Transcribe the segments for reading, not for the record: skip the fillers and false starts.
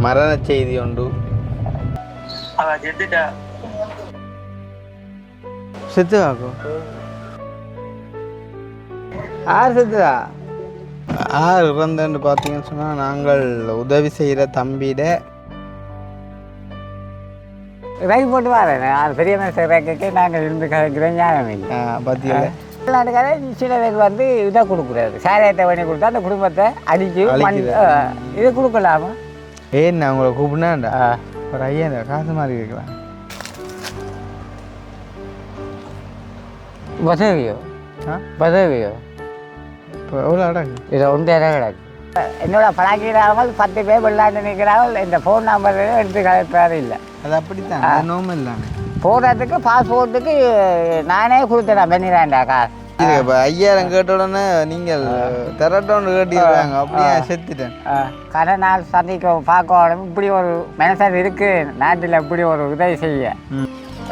மரண செய்தி ஒன்று. செத்துவாக்கும் யார் செத்துதா? யார் இறந்தன்னு பார்த்தீங்கன்னு சொன்னால், நாங்கள் உதவி செய்கிற தம்பியிட ரைட் போட்டு வரேன். பெரிய மனுஷன் ரேக்கைக்கு நாங்கள் இருந்து கதைக்கிறோம். ஞாபகம் இல்லை பார்த்தீங்களா? வெளிநாட்டுக்கார சில பேர் வந்து இதை கொடுக்குறாரு. சாராயத்தை பண்ணி கொடுத்தா அந்த குடும்பத்தை அடிச்சு இதை கொடுக்கலாமா? ஏன் உங்களை கூப்பிடுனாண்டா ஒரு ஐயா காசு மாதிரி இருக்கலாம். பதவியோ பதவியோ இப்போ எவ்வளோ அடங்கு? இதை 1 கிடக்கு. என்னோட பழக்கிறார்கள் 10 பேர் வெளிநாட்டு நிற்கிறார்கள். இந்த ஃபோன் நம்பர் எடுத்து கலைப்பாரு இல்லை. அது அப்படித்தான், நோமல் இல்லாமல் போடுறதுக்கு பாஸ்போர்ட்டுக்கு நானே கொடுத்தேன். பண்ணிடுறேன்டா காசு. இப்போ 5000 கேட்ட உடனே நீங்கள் திரட்டோன்னு கேட்டிருக்காங்க. அப்படியே செத்துட்டேன். கடை நாள் சந்திக்க பார்க்கணும். இப்படி ஒரு மனுஷன் இருக்கு நாட்டில், இப்படி ஒரு உதவி செய்ய.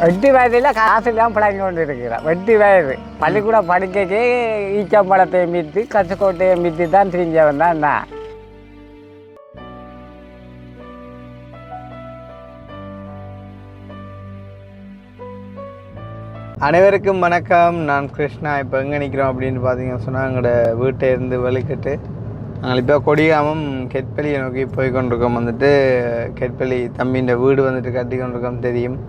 8 வயதில் காசு இல்லாமல் பழங்கி கொண்டு இருக்கிறான். 8 வயது பள்ளிக்கூடம் படிக்கே ஈச்சம்பழத்தை மீட்டு கற்றுக்கோட்டையை மீட்டு தான் தெரிஞ்சவன் தான் நான். அனைவருக்கும் வணக்கம். நான் கிருஷ்ணா. இப்போ எங்கே நிற்கிறோம் அப்படின்னு பார்த்தீங்கன்னு சொன்னால், எங்களோட வீட்டை இருந்து வெளிக்கிட்டு நாங்கள் இப்போ கொடியாமம் கெட்பள்ளியை நோக்கி போய் கொண்டிருக்கோம். கெட்பள்ளி தம்பின்ற வீடு கட்டி கொண்டிருக்கோம் தெரியும்.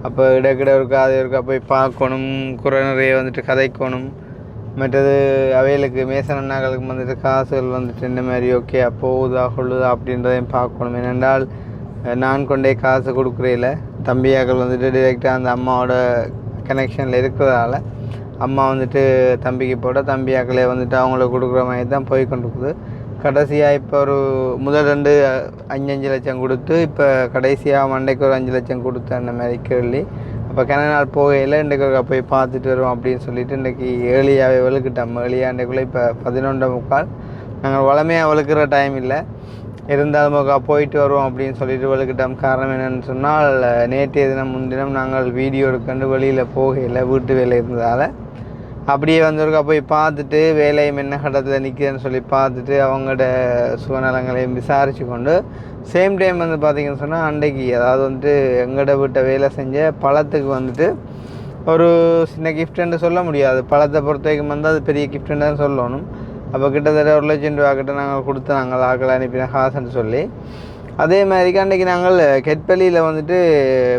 அப்போ இடக்கிட இருக்கா அது இருக்கா போய் பார்க்கணும். குறை நிறைய கதைக்கணும். மற்றது அவைகளுக்கு மேசன் அண்ணாக்களுக்கு காசுகள் இந்த மாதிரி ஓகே போகுதா கொள்ளுதா அப்படின்றதையும் பார்க்கணும். ஏனென்றால் நான் கொண்டே காசு கொடுக்குறையில தம்பியாக்கள் டிரெக்டாக அந்த அம்மாவோட கனெக்ஷனில் இருக்கிறதால அம்மா தம்பிக்கு போட தம்பியாக்களே அவங்கள கொடுக்குற மாதிரி தான் போய் கொண்டிருக்குது. கடைசியாக இப்போ ஒரு முதல் 5 லட்சம் கொடுத்து, இப்போ கடைசியாக மண்டைக்கு ஒரு 5 லட்சம் கொடுத்து அந்த மாதிரி கேள்வி. அப்போ கிண நாள் போகையில் இன்றைக்கு போய் பார்த்துட்டு வருவோம் அப்படின்னு சொல்லிட்டு இன்றைக்கி ஏர்லியாகவே வெளுக்கிட்டோம். ஏர்லியாண்டக்குள்ளே இப்போ 11:45. நாங்கள் வளமையாக வெளுக்கிற டைம் இல்லை, இருந்தாலும் போயிட்டு வருவோம் அப்படின்னு சொல்லிட்டு வெளுக்கிட்டோம். காரணம் என்னென்னு சொன்னால், நேற்றைய தினம் முன்தினம் நாங்கள் வீடியோ எடுக்கண்டு வெளியில் போகையில் வீட்டு வேலை இருந்ததால் அப்படியே போய் பார்த்துட்டு வேலையும் என்ன கட்டத்தில் நிற்கிறேன்னு சொல்லி பார்த்துட்டு அவங்களோட சுகநலங்களையும் விசாரித்து கொண்டு சேம் டைம் பார்த்திங்கன்னு சொன்னால், அன்றைக்கு அதாவது எங்களோட வீட்டை வேலை செஞ்ச பழத்துக்கு ஒரு சின்ன கிஃப்ட்டுன்னு சொல்ல முடியாது. பழத்தை பொறுத்த வரைக்கும் அது பெரிய கிஃப்ட்டுன்னு தான் சொல்லணும். அப்போ கிட்டத்தட்ட 1 லட்சம் ரூபா கிட்ட நாங்கள் கொடுத்து நாங்கள் ஆக்களை அனுப்பின காசுன்னு சொல்லி, அதே மாதிரிக்கு அன்றைக்கி நாங்கள் கெட்பள்ளியில்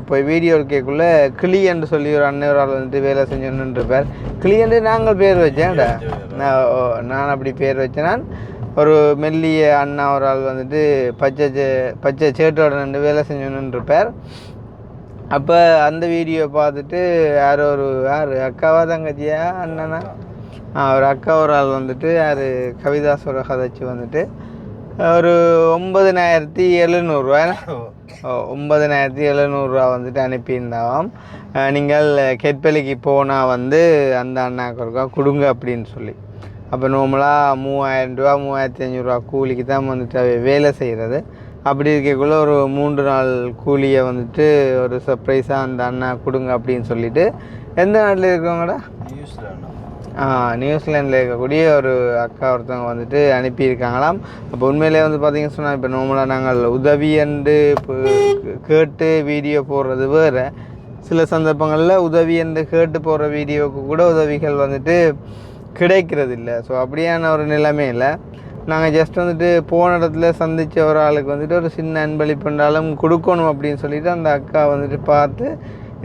போய் வீடியோ எடுக்கக்குள்ளே கிளி என்று சொல்லி ஒரு அன்னைவரால் வேலை செஞ்சோன்னுருப்பார். கிளியன்று நாங்கள் பேர் வச்சேன்டா. நான் அப்படி பேர் வச்சேன். நான் ஒரு மெல்லிய அண்ணா ஒரு ஆள் பச்சை சேட்டோட நின்று வேலை செஞ்சோன்னுருப்பார். அப்போ அந்த வீடியோ பார்த்துட்டு யார் அக்காவா தங்கச்சியா அண்ணனா ஒரு அக்கா ஒரு ஆள் யார் கவிதாசோட கதைச்சி ஒரு 9,700 9,700 அனுப்பியிருந்தாவாம். நீங்கள் கெட்பள்ளிக்கு போனால் அந்த அண்ணாக்கு இருக்கா கொடுங்க அப்படின்னு சொல்லி. அப்போ நார்மலாக 3,000 ரூபா 3,500 கூலிக்கு தான் வேலை செய்கிறது. அப்படி இருக்கக்குள்ளே ஒரு 3 நாள் கூலியை ஒரு சர்ப்ரைஸாக அந்த அண்ணா கொடுங்க அப்படின்னு சொல்லிட்டு, எந்த நாட்டில் இருக்கவங்கடா? நியூசிலாண்டில் இருக்கக்கூடிய ஒரு அக்கா ஒருத்தவங்க அனுப்பியிருக்காங்களாம். அப்போ உண்மையிலே பார்த்திங்கன்னு சொன்னால், இப்போ நார்மலாக நாங்கள் உதவி என்று கேட்டு வீடியோ போடுறது வேறு. சில சந்தர்ப்பங்களில் உதவி என்று கேட்டு போடுற வீடியோவுக்கு கூட உதவிகள் கிடைக்கிறது இல்லை. ஸோ அப்படியான ஒரு நிலைமையில் நாங்கள் ஜஸ்ட் போன இடத்துல சந்தித்த ஒரு ஆளுக்கு ஒரு சின்ன அன்பளிப்புண்டாலும் கொடுக்கணும் அப்படின்னு சொல்லிவிட்டு அந்த அக்கா பார்த்து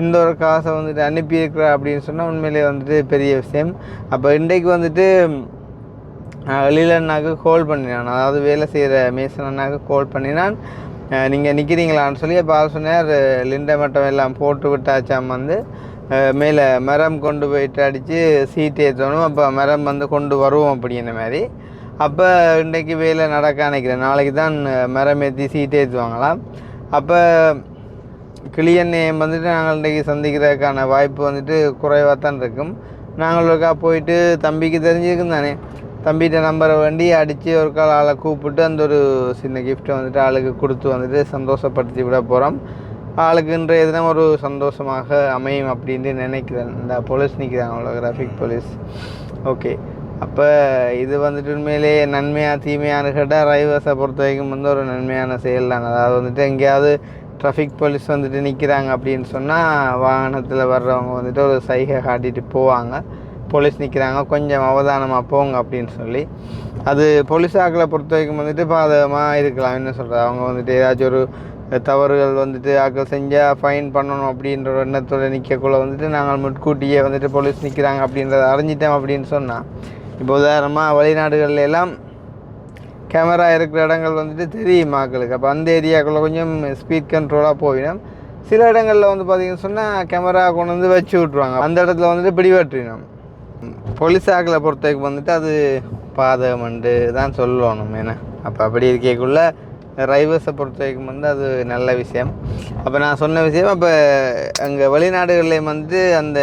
இந்த ஒரு காசை அனுப்பியிருக்கிறா அப்படின்னு சொன்னால் உண்மையிலே பெரிய விஷயம். அப்போ இன்றைக்கு எழில் அண்ணாக்கு கால் பண்ணினான், அதாவது வேலை செய்கிற மேசன் அண்ணாக்கு கால் பண்ணினான். நீங்கள் நிற்கிறீங்களான்னு சொல்லி. அப்போ ஆள் சொன்னார், லிண்டை மட்டம் எல்லாம் போட்டு விட்டாச்சாம், மேலே மரம் கொண்டு போயிட்டு அடித்து சீட்டு ஏற்றணும். அப்போ மரம் கொண்டு வருவோம் அப்படிங்கிற மாதிரி. அப்போ இன்றைக்கு வேலை நடக்க நினைக்கிறேன். நாளைக்கு தான் மரம் ஏற்றி சீட்டு ஏற்றுவாங்களாம். அப்போ கிளியன்னையும் நாங்கள் இன்றைக்கி சந்திக்கிறதுக்கான வாய்ப்பு குறைவாக தான் இருக்கும். நாங்கள் ஒருக்கா போயிட்டு தம்பிக்கு தெரிஞ்சிருக்கும் தானே, தம்பிகிட்ட நம்பரை வேண்டி அடித்து ஒரு கால் ஆளை கூப்பிட்டு அந்த ஒரு சின்ன கிஃப்ட்டை ஆளுக்கு கொடுத்து சந்தோஷப்படுத்தி விட போகிறோம். ஆளுக்கு இன்றைய தினம் ஒரு சந்தோஷமாக அமையும் அப்படின்ட்டு நினைக்கிறேன். இந்த போலீஸ் நிற்கிறாங்க, அவ்வளோ டிராஃபிக் போலீஸ். ஓகே, அப்போ இது வந்துட்டு உண்மையிலே நன்மையாக தீமையானு கேட்டால் டிரைவர்ஸை பொறுத்த வரைக்கும் வந்து ஒரு நன்மையான செயல் தான். அதாவது வந்துட்டு எங்கேயாவது ட்ராஃபிக் போலீஸ் வந்துட்டு நிற்கிறாங்க அப்படின்னு சொன்னால் வாகனத்தில் வர்றவங்க வந்துட்டு ஒரு சைகை காட்டிட்டு போவாங்க, போலீஸ் நிற்கிறாங்க கொஞ்சம் அவதானமாக போங்க அப்படின்னு சொல்லி. அது போலீஸ் ஆக்களை பொறுத்த வரைக்கும் வந்துட்டு பாதகமாக இருக்கலாம். என்ன சொல்கிறது, அவங்க வந்துட்டு ஏதாச்சும் ஒரு தவறுகள் வந்துட்டு ஆக்கள் செஞ்சால் ஃபைன் பண்ணணும் அப்படின்ற ஒரு எண்ணத்தோடு நிற்கக்குள்ள வந்துட்டு நாங்கள் முன்கூட்டியே வந்துட்டு போலீஸ் நிற்கிறாங்க அப்படின்றத அறிஞ்சிட்டோம் அப்படின்னு சொன்னால், இப்போ உதாரணமாக வெளிநாடுகளில் எல்லாம் கேமரா இருக்கிற இடங்கள் வந்துட்டு தெரியும் மக்களுக்கு. அப்போ அந்த ஏரியாக்குள்ளே கொஞ்சம் ஸ்பீட் கண்ட்ரோலாக போயிடும். சில இடங்களில் வந்து பார்த்திங்கன்னு சொன்னால் கேமரா கொண்டு வந்து வச்சு விட்ருவாங்க, அந்த இடத்துல வந்துட்டு பிடிபற்றினோம். போலீஸ் ஆக்களை பொறுத்தவரைக்கும் வந்துட்டு அது பாதகம்ண்டு தான் சொல்லணும். ஏன்னா அப்போ அப்படி இருக்கக்குள்ள டிரைவர்ஸை பொறுத்த வரைக்கும் வந்து அது நல்ல விஷயம். அப்போ நான் சொன்ன விஷயம், அப்போ அங்கே வெளிநாடுகள்லேயும் வந்து அந்த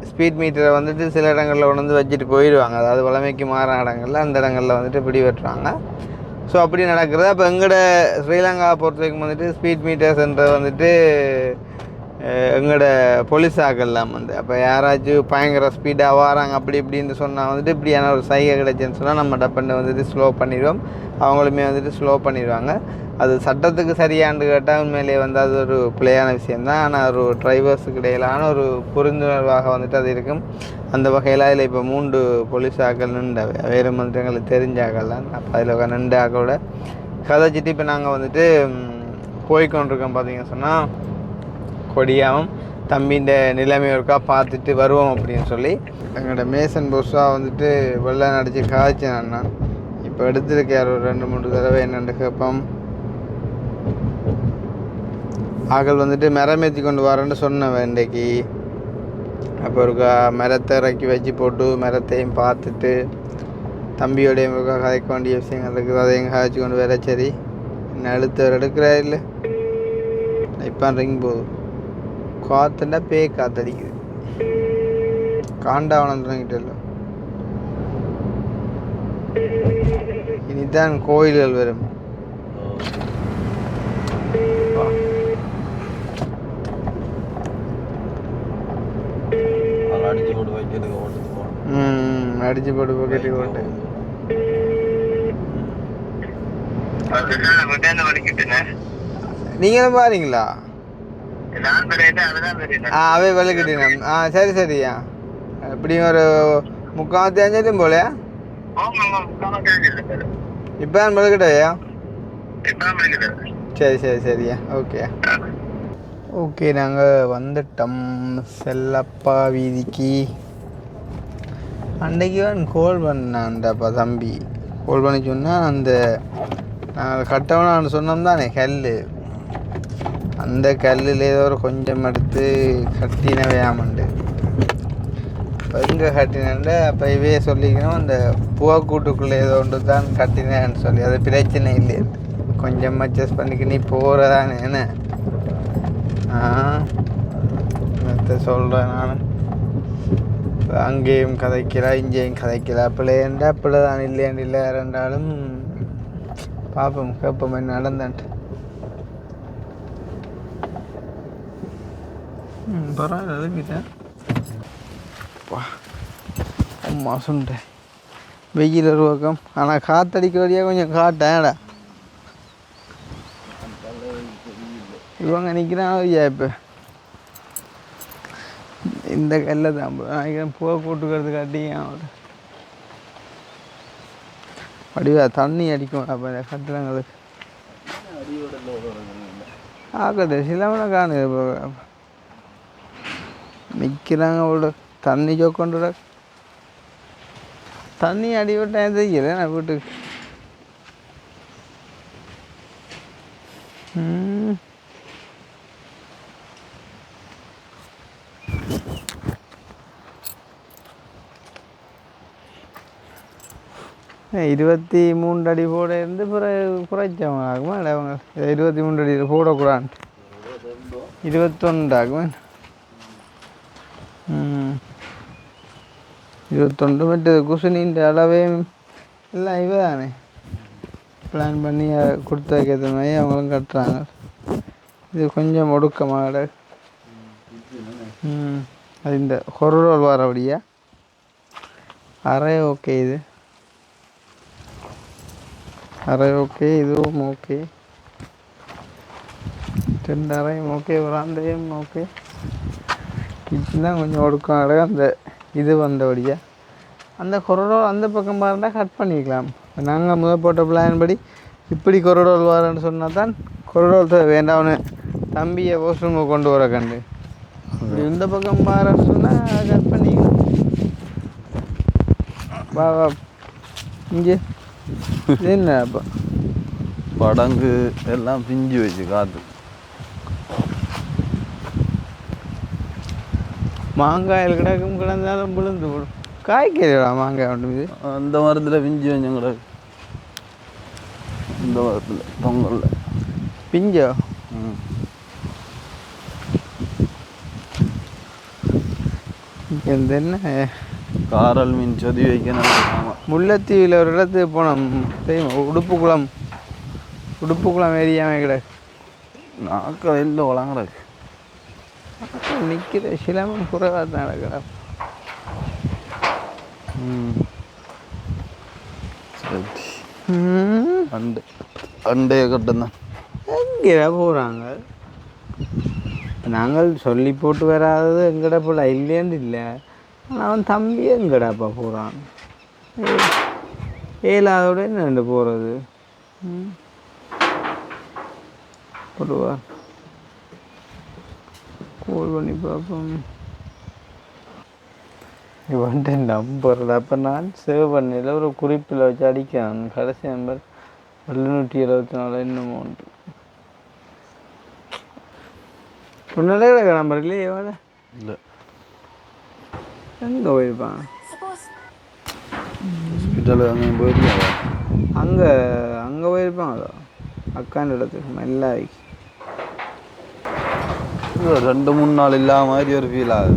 ஸ்பீட் மீட்டரை வந்துட்டு சில இடங்களில் கொண்டு வந்து வச்சுட்டு போயிடுவாங்க. அதாவது வளமைக்கு மாறான இடங்களில் அந்த இடங்களில் வந்துட்டு பிடிபட்டுருவாங்க. ஸோ அப்படி நடக்கிறது. அப்போ எங்களோட ஸ்ரீலங்காவை பொறுத்த வரைக்கும் வந்துட்டு ஸ்பீட் மீட்டர்ஸ்ன்றது வந்துட்டு எங்களோட போலீஸ் ஆக்கெல்லாம் வந்து அப்போ யாராச்சும் பயங்கர ஸ்பீடாக வராங்க அப்படி இப்படின்னு சொன்னால் வந்துட்டு இப்படியான ஒரு சைகை கிடைச்சுன்னு சொன்னால் நம்ம டப்பன்னு வந்துட்டு ஸ்லோ பண்ணிடுவோம், அவங்களுமே வந்துட்டு ஸ்லோ பண்ணிடுவாங்க. அது சட்டத்துக்கு சரியானு கேட்டால் உண்மையிலேயே வந்து அது ஒரு பிழையான விஷயந்தான். ஆனால் ஒரு டிரைவர்ஸுக்கு இடையிலான ஒரு புரிந்துணர்வாக வந்துட்டு அது இருக்கும். அந்த வகையில் அதில் இப்போ 3 போலீஸ் ஆக்கள் நின்று வேறு வந்துட்டு எங்களுக்கு தெரிஞ்ச ஆக்கள் தான். அப்போ அதில் நின்று ஆக்களோட கதைச்சிட்டு இப்போ நாங்கள் வந்துட்டு போய்கொண்டிருக்கோம். பார்த்தீங்கன்னு சொன்னால் கொடியாவும் தம்பின்ற நிலைமை ஒருக்கா பார்த்துட்டு வருவோம் அப்படின்னு சொல்லி எங்களோட மேசன் போஸாக வந்துட்டு வெள்ளம் அடித்து காய்ச்சேன். நான் இப்போ எடுத்துருக்கார் ஒரு 2-3 தடவை என்னென்று கேட்போம். ஆக்கள் வந்துட்டு மரமேற்றி கொண்டு வரேன்னு சொன்னேன் இன்றைக்கு. அப்போ ஒருக்கா மரத்தை இறக்கி வச்சு போட்டு மரத்தையும் பார்த்துட்டு தம்பியோடையும் ஒருக்கா கதைக்க வேண்டிய விஷயங்கள் இருக்குது, அதையும் காய்ச்சி கொண்டு வர. சரி என்ன அழுத்தவர் எடுக்கிறா இல்லை இப்போ ரிங் போகுது, காற்றுண்டா பேய் காற்றடிக்குது, காண்டாவனம் தொடங்கிட்டல. இனிதான் கோயில்கள் வரும். அடிச்சு போட்டு போக்கெட்டு போட்டு நீங்களும் பாருங்களா? அவை வெளுக்கிட்டீங்க. சரி சரியா, எப்படியும் ஒரு 3/4 போலையா? இப்போ வெளுக்கிட்டவையா? சரி சரி சரியா, ஓகே ஓகே. நாங்கள் வந்துட்டோம் செல்லப்பா வீதிக்கு. அன்றைக்கு கால் பண்ணான்டாப்பா தம்பி, கால் பண்ணி சொன்னால் அந்த நாங்கள் கட்டவனான்னு சொன்னோம் தானே கல், அந்த கல்லில் ஏதோ ஒரு கொஞ்சம் எடுத்து கட்டினவையாமண்டு. இப்போ எங்கே கட்டினேன்டா அப்போ இவே சொல்லிக்கணும் அந்த புகைக்கூட்டுக்குள்ளே ஏதோ ஒன்று தான் கட்டினேன்னு சொல்லி, அது பிரச்சனை இல்லையே, கொஞ்சம் அட்ஜஸ்ட் பண்ணிக்க நீ போகிறதானே என்ன. சொல்கிறேன் நான், அங்கேயும் கதைக்கிறா இங்கேயும் கதைக்கிறா, பிள்ளைண்டா பிள்ளை தான் இல்லையாண்டு இல்லை ரெண்டாலும் பார்ப்போம் கேட்போம் என்ன நடந்தான்ட்டு. பரவாயில்ல எழுப்பிட்டேன். அம்மா சுண்டேன் வெயில் ஒரு பக்கம், ஆனால் காற்றடிக்க வழியாக கொஞ்சம் காட்டேன்டா. இவங்க நிற்கிறான் ஐயா. இப்போ இந்த கல்ல தான் நினைக்கிறேன் பூவை கூட்டுக்கிறது காட்டியும் ஒரு வடிவா தண்ணி அடிக்கும். அப்போ இந்த கட்டிடங்களுக்கு ஆக்குது சிலவனை காணு நிற்கிறாங்க. அவ்வளோ தண்ணி ஜோக்கொண்டு தண்ணி அடிவிட்டேன் தெரியல நான் வீட்டுக்கு. ம் 23 அடி போட இருந்து குறைச்சவங்க ஆகுமா இல்லை அவங்க 23 அடி போடக்கூடாது 21 ஆகுமா. 21 மற்றது குசுனின் அளவே எல்லாம் இவ தானே பிளான் பண்ணி கொடுத்து வைக்கிறது மாதிரி அவங்களும் கட்டுறாங்க. இது கொஞ்சம் ஒடுக்கமாக அது இந்த கொரோல் வரபடியா அரை ஓகே இது அரை ஓகே இதுவும் ஓகே 2 அறையும் ஓகே ஒரு அந்தையும் ஓகே இப்படிதான் கொஞ்சம் ஒடுக்கம் அந்த இது வந்தபடியா அந்த கொரடோர் அந்த பக்கம் பாருண்டா கட் பண்ணிக்கலாம் நாங்கள் முதல் போட்ட பிளான் படி இப்படி கொரடோர் வரேன்னு சொன்னால் தான் கொரடோர் வேண்டாம்னு தம்பியை வாஷ்ரூமை கொண்டு வர கண்டு இப்படி இந்த பக்கம் பாருன்னு சொன்னால் கட் பண்ணிக்கலாம் வா வா இங்கே இது என்ன அப்போ படங்கு எல்லாம் பிஞ்சு வச்சு காற்று மாங்காயில் கிடக்கும் கிடந்தாலும் விழுந்து விடும் காய்க்கிறா மாங்காய் ஒன்று இது அந்த மரத்தில் பிஞ்சு வச்சம் கிடக்கு இந்த மரத்தில் பொங்கல்ல பிஞ்சோ இந்த என்ன காரல் மீன் சொதி வைக்கணும் முல்லைத்தீவில் ஒரு இடத்துக்கு போனோம் தெரியுமா உடுப்புக்குளம் ஏரியாவே கிடக்கு நாக்கள் எல்லாம் வளங்கிடக்கு நிற்கிற சிலமும் குறைவாக தான் நடக்கிறா அண்டை அண்டைய கட்டம் எங்கே போகிறாங்க நாங்கள் சொல்லி போட்டு வராதது எங்கடா போல இல்லைன்னு இல்லை ஆனால் அவன் தம்பி எங்கடாப்பா போகிறான் ஏழாவதோட என்ன போகிறது போடுவா கோல் பண்ணி பார்ப்போம் இவன்ட்டு நம்பர்ல அப்போ நான் சேவ் பண்ணல ஒரு குறிப்பில் வச்சு அடிக்கிறேன் கடைசி நம்பர் 774 என்னமோ உண்டு உன்னாலே கிடக்க நம்பர் இல்லையே எவ்வளோ இல்லை எங்கே போயிருப்பான் ஹாஸ்பிட்டல் அங்கே போயிருக்காங்க அங்கே போயிருப்பாங்களோ அக்காண்ட இடத்துக்கு மெல்லாய் 2-3 நாள் இல்லாத மாதிரி ஒரு ஃபீல் ஆகுது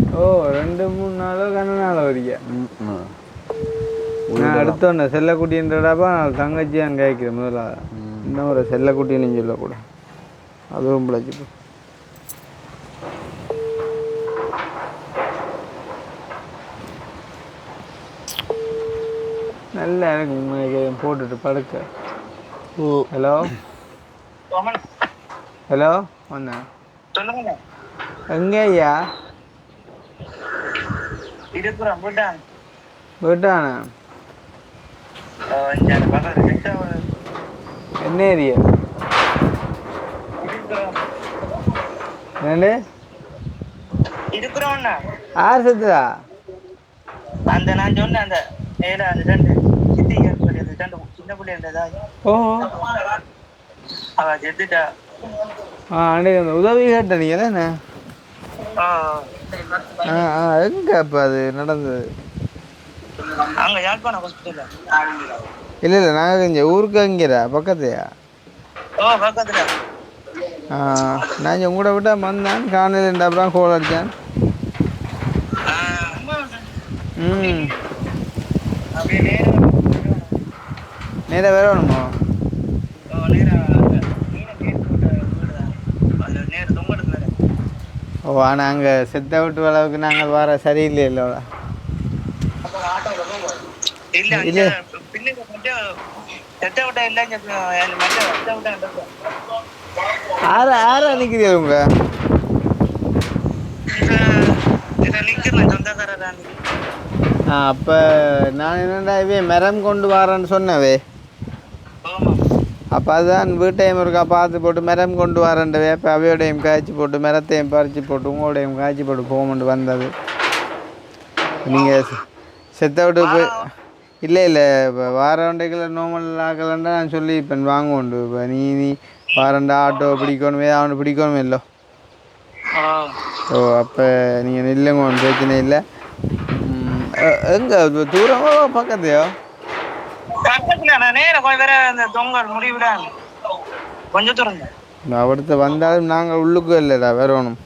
2-3 நாளோ கண்ணனால வரிக்க நான் அடுத்தோன்னே செல்லக்குட்டின்றடாப்பா நான் தங்கச்சி அங்கே கேட்கிறேன் முதல்ல இன்னும் ஒரு செல்லக்குட்டின்னு சொல்லக்கூட அதுவும் பிழைச்சிட்டு நல்லா எனக்கு போட்டுட்டு படுக்க ஹலோ ஹலோ வந்தேன் சொல்லுங்க எங்கே ஐயா இருக்கிறோம் வீட்டானா என்ன ஏரியா என்னண்டு இருக்கிறோம்ண்ணா யார் செத்துதா அந்த நான் சொன்னேன் அந்த ஏடா அந்த 2 சித்திகள் சொல்லியது 2 சின்ன பிள்ளை இருந்ததா ஓ அவ செத்துட்டா அன்றைக்கு அந்த உதவி கேட்ட நீங்கள் தானே எங்க அப்போ அது நடந்தது அங்க யாழ்ப்பாணம் ஹாஸ்பிட்டல்ல இல்லை நாங்கள் இங்கே ஊருக்கு அங்கேடா பக்கத்தையா பக்கத்துல நான் இங்கே உங்களோட விட்டா வந்தேன் காலையில் அப்புறம் கோல் அடித்தேன் நேராக வேற வேணுமோ ஆனால் அங்கே செத்த விட்டு அளவுக்கு நாங்கள் வர சரியில்லை இல்லையோட இல்ல ஆறா நிற்கிறீங்க உங்க அப்போ நான் என்னடா மரம் கொண்டு வரேன்னு சொன்னவே அப்போ அதுதான் வீட்டையும் இருக்கா பார்த்து போட்டு மரம் கொண்டு வரேன்டவே அப்போ அவையோடையும் காய்ச்சி போட்டு மரத்தையும் பறித்து போட்டு உங்களோடையும் காய்ச்சி போட்டு போகமெண்டு வந்தது நீங்கள் செத்த விட்டு போய் இல்லை இப்போ வாரண்டைக்குள்ள நோமல் ஆக்கலண்டா நான் சொல்லி இப்போ வாங்குவோண்டு இப்போ நீ வாரண்டா ஆட்டோ பிடிக்கணுமே அவனை பிடிக்கணுமே இல்லை அப்போ நீங்கள் நில்லுங்க ஒன்றும் பிரச்சனை இல்லை எங்கே தூரமோ பக்கத்தையோ கொஞ்சம் தூரம் அவடுத்த வந்தாலும் நாங்கள் உள்ளுக்கு இல்லைடா வேற ஒன்றும்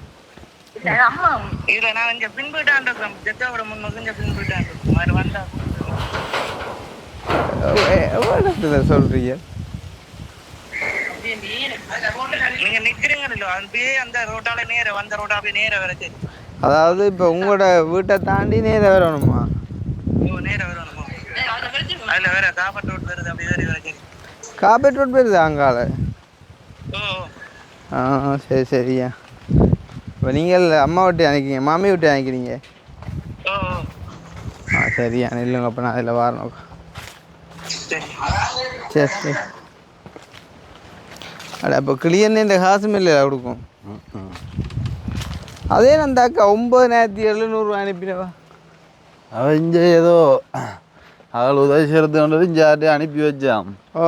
இல்ல நான் இங்க பின்புட்டான் இருக்கேன் ஜெத்தாவோட முன்னுக்கு பின்புட்டான் வந்தா இடத்துல சொல்றீங்க நீங்க நிக்கிறீங்களோ அப்படியே அந்த ரோட்டால நேர வந்த ரோட்டா அப்படியே நேர வரைக்கும் அதாவது இப்போ உங்களோட வீட்டை தாண்டி நேர வரணுமா நேர வரணுமா அதில் வேற காப்பர் ரோட் வருது அப்படி வேறு வேறு. காப்பேட் ரோட் போயிருது அங்கால. ஓ சரி சரியா. இப்போ நீங்கள் அம்மா விட்டு அனுக்கிறீங்க, மாமி விட்டு அனுக்கிறீங்க. ஓ சரியா இல்லைங்க. அப்போ நான் அதில் வரணும். சரி சரி சரி. அட அப்போ கிளியன்னு இந்த காசும் இல்லை கொடுக்கும். அதே அந்த அக்கா 9700 அனுப்பினவா. அவன் இங்கே ஏதோ அவள் உதவி செய்கிறது இங்கே அனுப்பி வச்சான். ஓ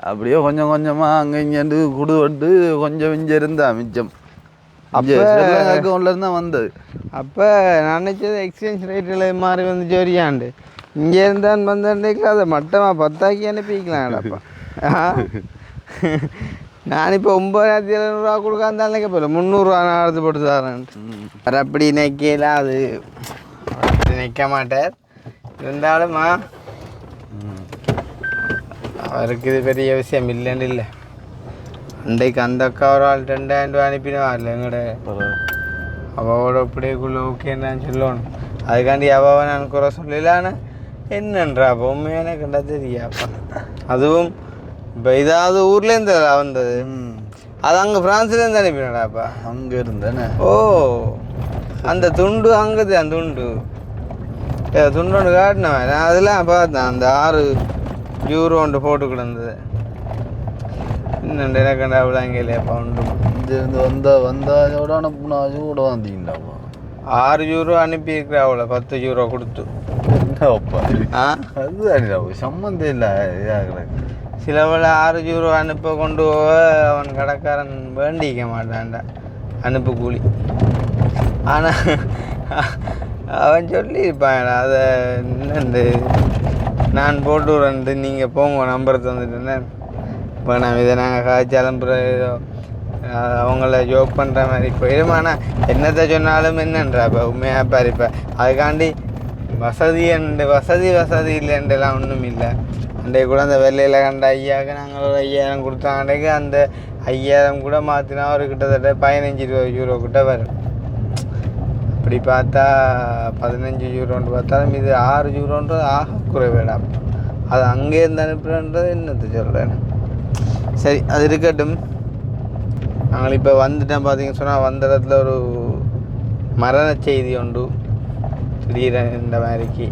அப்படியே கொஞ்சம் கொஞ்சமாக அங்கே இங்கேருந்து கொடுவட்டு கொஞ்சம் இங்கே இருந்தா மிச்சம். அப்போ அக்கௌண்ட்ல இருந்தா வந்தது. அப்போ நான் நினச்சது எக்ஸ்சேஞ்ச் ரேட்டில் மாறி வந்து ஜோரியாண்டு இங்கே இருந்தான்னு வந்தேன்னைக்கு அதை மட்டமாக 10 அனுப்பிக்கலாம்டாப்பா. நான் இப்போ 9700 கொடுக்காந்தாலும் நினைக்க போல 300 நான் எடுத்து போட்டு தரேன்ட்டு. அப்படி நினைக்கல, அது நிற்க மாட்டார். இருந்தாலும்மா அவருக்கு இது பெரிய விஷயம் இல்லைன்னு இல்லை. அன்றைக்கு அந்த அக்கா ஒரு ஆள் 2000 ரூபா அனுப்பினவா இல்லை எங்கட அவளோட அப்படியேக்குள்ள ஓகேன்னு சொல்லணும். அதுக்காண்டி அவ நான் குறை சொல்லலான்னு என்னன்றா அப்போ உண்மையான கண்டா தெரியாப்பா. அதுவும் இப்போ இதாவது ஊர்லேருந்து வந்தது, அது அங்கே ஃப்ரான்ஸ்லேருந்து அனுப்பினடாப்பா. அங்கே இருந்தேனே. ஓ அந்த துண்டு அங்குது, அந்த துண்டு துண்டு ஒன்று காட்டினவன் நான் அதெல்லாம் பார்த்தேன். அந்த 6 யூரோ ஒன்று போட்டு கிடந்தது. இன்னும் எனக்குண்டா அவ்வளோ அங்கே இல்லையாப்பா உண்டு. இங்கேருந்து வந்தாஜோட அனுப்புனா கூட வந்தீங்களாப்பா. 6 யூரோ அனுப்பியிருக்கிறா அவ்வளோ 10 யூரோ கொடுத்து. என்னப்பா அதுதான் சம்மந்தம் இல்லை இதாக சிலவில் 6 யூரோ அனுப்ப கொண்டு போக அவன் கடைக்காரன் வேண்டிக்க மாட்டான்டா அனுப்பு கூலி. ஆனால் அவன் சொல்லியிருப்பான் அதை என்னண்டு நான் போட்டு விட்றேன்ட்டு நீங்கள் போங்க நம்பரை தந்துட்டேன்னு. இப்போ நான் இதை நாங்கள் காய்ச்சாலும் ஏதோ அவங்கள ஜோக் பண்ணுற மாதிரி போயிடும். ஆனால் என்னத்தை சொன்னாலும் என்னன்றா இப்போ உண்மையாக பாரிப்பேன். அதுக்காண்டி வசதி இல்லைன்றெல்லாம் ஒன்றும் இல்லை. அன்றைய கூட அந்த வெள்ளையில் கண்ட ஐயாவுக்கு நாங்கள் ஒரு 5000 கொடுத்தோம். அன்றைக்கு அந்த 5000 கூட மாற்றினா ஒரு கிட்டத்தட்ட 15-20 யூரோ கிட்ட வரும். அப்படி பார்த்தா 15 யூரோன்னு பார்த்தாலும் இது 6 யூரோன்றது ஆக குறைவேடாம். அது அங்கேருந்து அனுப்புகிறன்றது என்னத்தை சொல்கிறேன். சரி அது இருக்கட்டும். நாங்கள் இப்போ வந்துட்டேன் பார்த்தீங்கன்னு சொன்னால் வந்த இடத்துல ஒரு மரண செய்தி உண்டு திடீரென இந்த மாதிரிக்கு.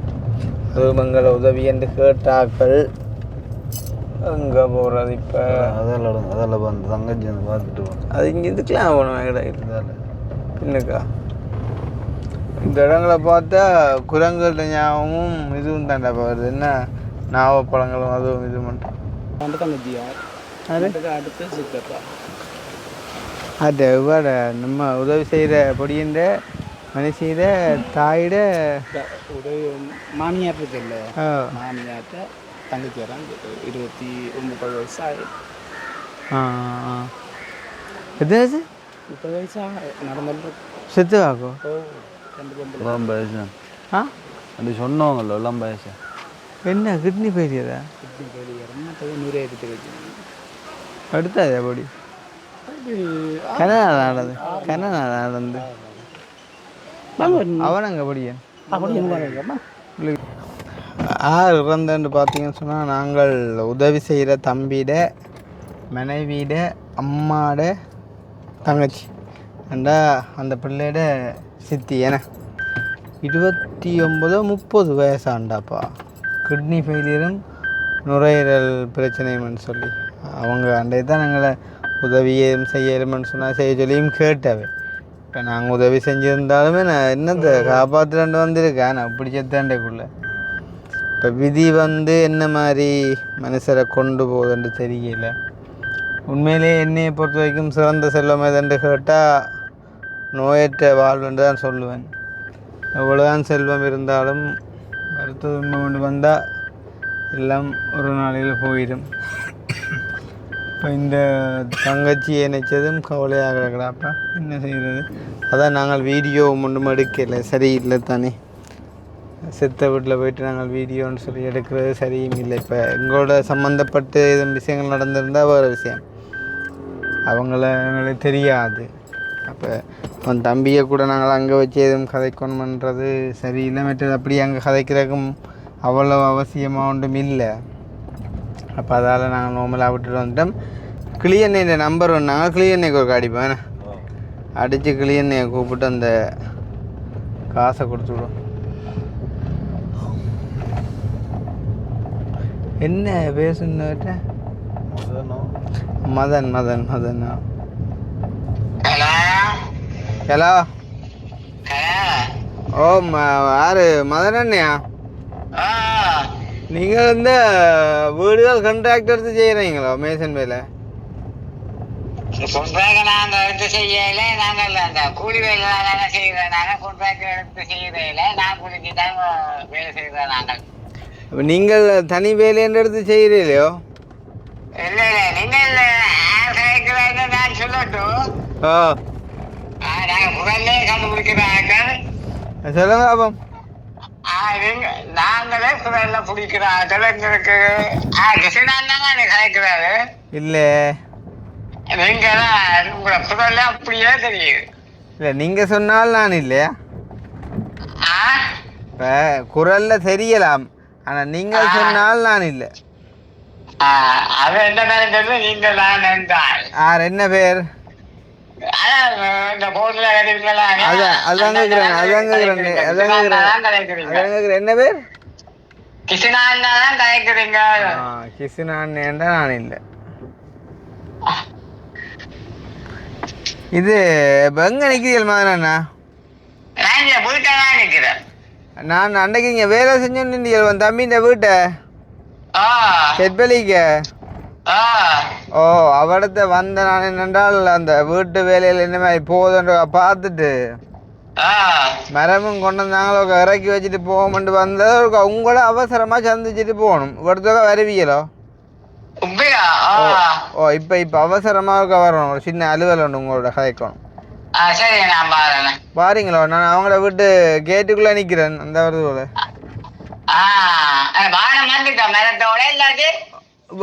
அதுவும் எங்களை உதவி என்று கேட்டாக்கள் எங்கே போகிறது இப்போ. அதில் வந்து தங்கச்சி வந்து பார்த்துட்டு அது இங்கே இதுக்கெலாம் போகணும் இடம் பின்னுக்கா. இந்த இடங்களை பார்த்தா குரங்குகிட்ட ஞாபகமும் இதுவும் தாண்டா வருது. என்ன நாவப்பழங்களும் அதுவும் இது மட்டும் அது இவ்வாட நம்ம உதவி செய்கிற பொடியின்ற மனுஷியிட தாயிட உதவி மாமியார் இருக்கு இல்லை, மாமியார்கிட்ட தங்கச்சி வராங்க 29 வயசு ஆகுது. எது 30 வயசா நடந்து செத்து ஆகும். இளம் வயசு அப்படி சொன்னவங்கள இளம் வயசு என்ன கிட்னி போயிடுதா நூறு எடுத்து வச்சு அடுத்தது பொடி கனடா நடந்து அவன் அங்கே படியன் யார் இறந்தன்னு பார்த்தீங்கன்னு சொன்னால் நாங்கள் உதவி செய்கிற தம்பியிட மனைவியிட அம்மாட தங்கச்சி ஏண்டா அந்த பிள்ளையோட சித்தி ஏன்னா 29-30 வயசாண்டாப்பா. கிட்னி ஃபெயிலியரும் நுரையீரல் பிரச்சனையும்னு சொல்லி அவங்க அன்றைய தான் நாங்களை உதவியும் செய்யலும்னு சொன்னால் செய்ய சொல்லியும் கேட்டவை. இப்போ நாங்கள் உதவி செஞ்சுருந்தாலுமே நான் என்னத்தை காப்பாற்றுலாண்டு வந்திருக்கேன் நான் பிடிச்சதாண்டேக்குள்ளே. இப்போ விதி வந்து என்ன மாதிரி மனுஷரை கொண்டு போகுதுன்னு தெரியல. உண்மையிலே என்னையை பொறுத்த வரைக்கும் சிறந்த செல்வம் எதுன்னு கேட்டால் நோயற்ற வாழ்வுன்னு தான் சொல்லுவேன். எவ்வளோதான் செல்வம் இருந்தாலும் அடுத்தது கொண்டு வந்தால் எல்லாம் ஒரு நாளையில் போயிடும். இப்போ இந்த தங்கச்சியை நினைச்சதும் கவலையாக கிடக்கிறாப்பா. என்ன செய்கிறது, அதான் நாங்கள் வீடியோ ஒன்றும் எடுக்கலை, சரியில்லை தானே. செத்த வீட்டில் போயிட்டு நாங்கள் வீடியோன்னு சொல்லி எடுக்கிறது சரியும் இல்லை. இப்போ எங்களோட சம்மந்தப்பட்டு எதுவும் விஷயங்கள் நடந்திருந்தால் வேறு விஷயம், எங்களுக்கு தெரியாது. அப்போ அவன் தம்பியை கூட நாங்கள் அங்கே வச்சு எதுவும் கதைக்கணுமன்றது சரியில்லை. மற்றது அப்படி அங்கே கதைக்கிறதுக்கும் அவ்வளோ அவசியமாக ஒன்றும் இல்லை. அப்போ அதால் நாங்கள் நார்மலாக விட்டுட்டு வந்துட்டோம். கிளியண்ணே நம்பர் ஒன்று, நாங்கள் கிளியண்ணைக்கு ஒரு அடிப்போம் வேணா, அடித்து கிளியண்ணையை கூப்பிட்டு அந்த காசை கொடுத்துவிடும். என்ன பேசுன்னுட்ட? மதன் மதன் மதன். ஹலோ. ஓ யாரு மதன் அண்ணையா? நீங்கள் வந்து வீடுகள் கான்ட்ராக்ட் எடுத்து செய்கிறீங்களோ மேசன் வேலை? நாங்கள் எடுத்து செய்யல, நாங்கள் அந்த கூலி வேலை தானே செய்கிறோம். நாங்கள் கான்ட்ராக்ட் எடுத்து செய்யறதில்ல, நான் கூலிக்கு தான் வேலை செய்கிறோம் நாங்கள். அப்போ நீங்கள் தனி வேலைன்னு எடுத்து செய்கிறீங்களோ? இல்லை இல்லை, நீங்கள் யார் கிடைக்கிறாங்க நான் சொல்லட்டும். ஓ நாங்கள் முதல்ல கண்டுபிடிக்கிறாங்க. சொல்லுங்க பாப்போம். நாங்களே குரல்ல பிடிக்கிறாங்க எங்களுக்கு. கிருஷ்ணன் தானே கிடைக்கிறாரு. இல்லை நீங்க தான் உங்களை குரல்ல அப்படியே தெரியுது. இல்லை நீங்கள் சொன்னால் நான் இல்லையா? இப்போ குரலில் தெரியலாம், ஆனால் நீங்கள் சொன்னால் நான் இல்லை. அது என்ன நினைக்கிறது? நீங்க தான் என்றால் யார் என்ன பேர்? இந்த போர்ட்ல கிடைக்கிறீங்களா? அதான் கேட்குறேன், அதான் கேட்குறேன், அதான் கேட்குறேன். என்ன பேர்? கிருஷ்ணான் தான் கிடைக்கிறீங்க. கிருஷ்ணான்டா நான் இல்லை. இது எங்கே நிற்கிறீர்கள் மகனா? நான் வீட்டை தான் நிற்கிறேன். நான் அன்றைக்கு இங்கே வேலை செஞ்சோன்னு தம்பின்ற வீட்டை கெட்பலிக்க. ஓ அவடத்தை வந்த நான் என்னென்றால் அந்த வீட்டு வேலையில் என்ன மாதிரி போதுன்ற பார்த்துட்டு மரமும் கொண்டு வந்தாங்களோ இறக்கி வச்சுட்டு போகமெண்டு வந்தது. உங்கள அவசரமாக சந்திச்சுட்டு போகணும். இவ்வளோத்தோக வருவீங்களோ? ஓ இப்போ அவசரமாக வரணும், ஒரு சின்ன அலுவல் ஒன்று உங்களோட கதைக்கணும். பாருங்களோ, நான் அவங்கள விட்டு கேட்டுக்குள்ளே நிற்கிறேன். அந்த வருது போல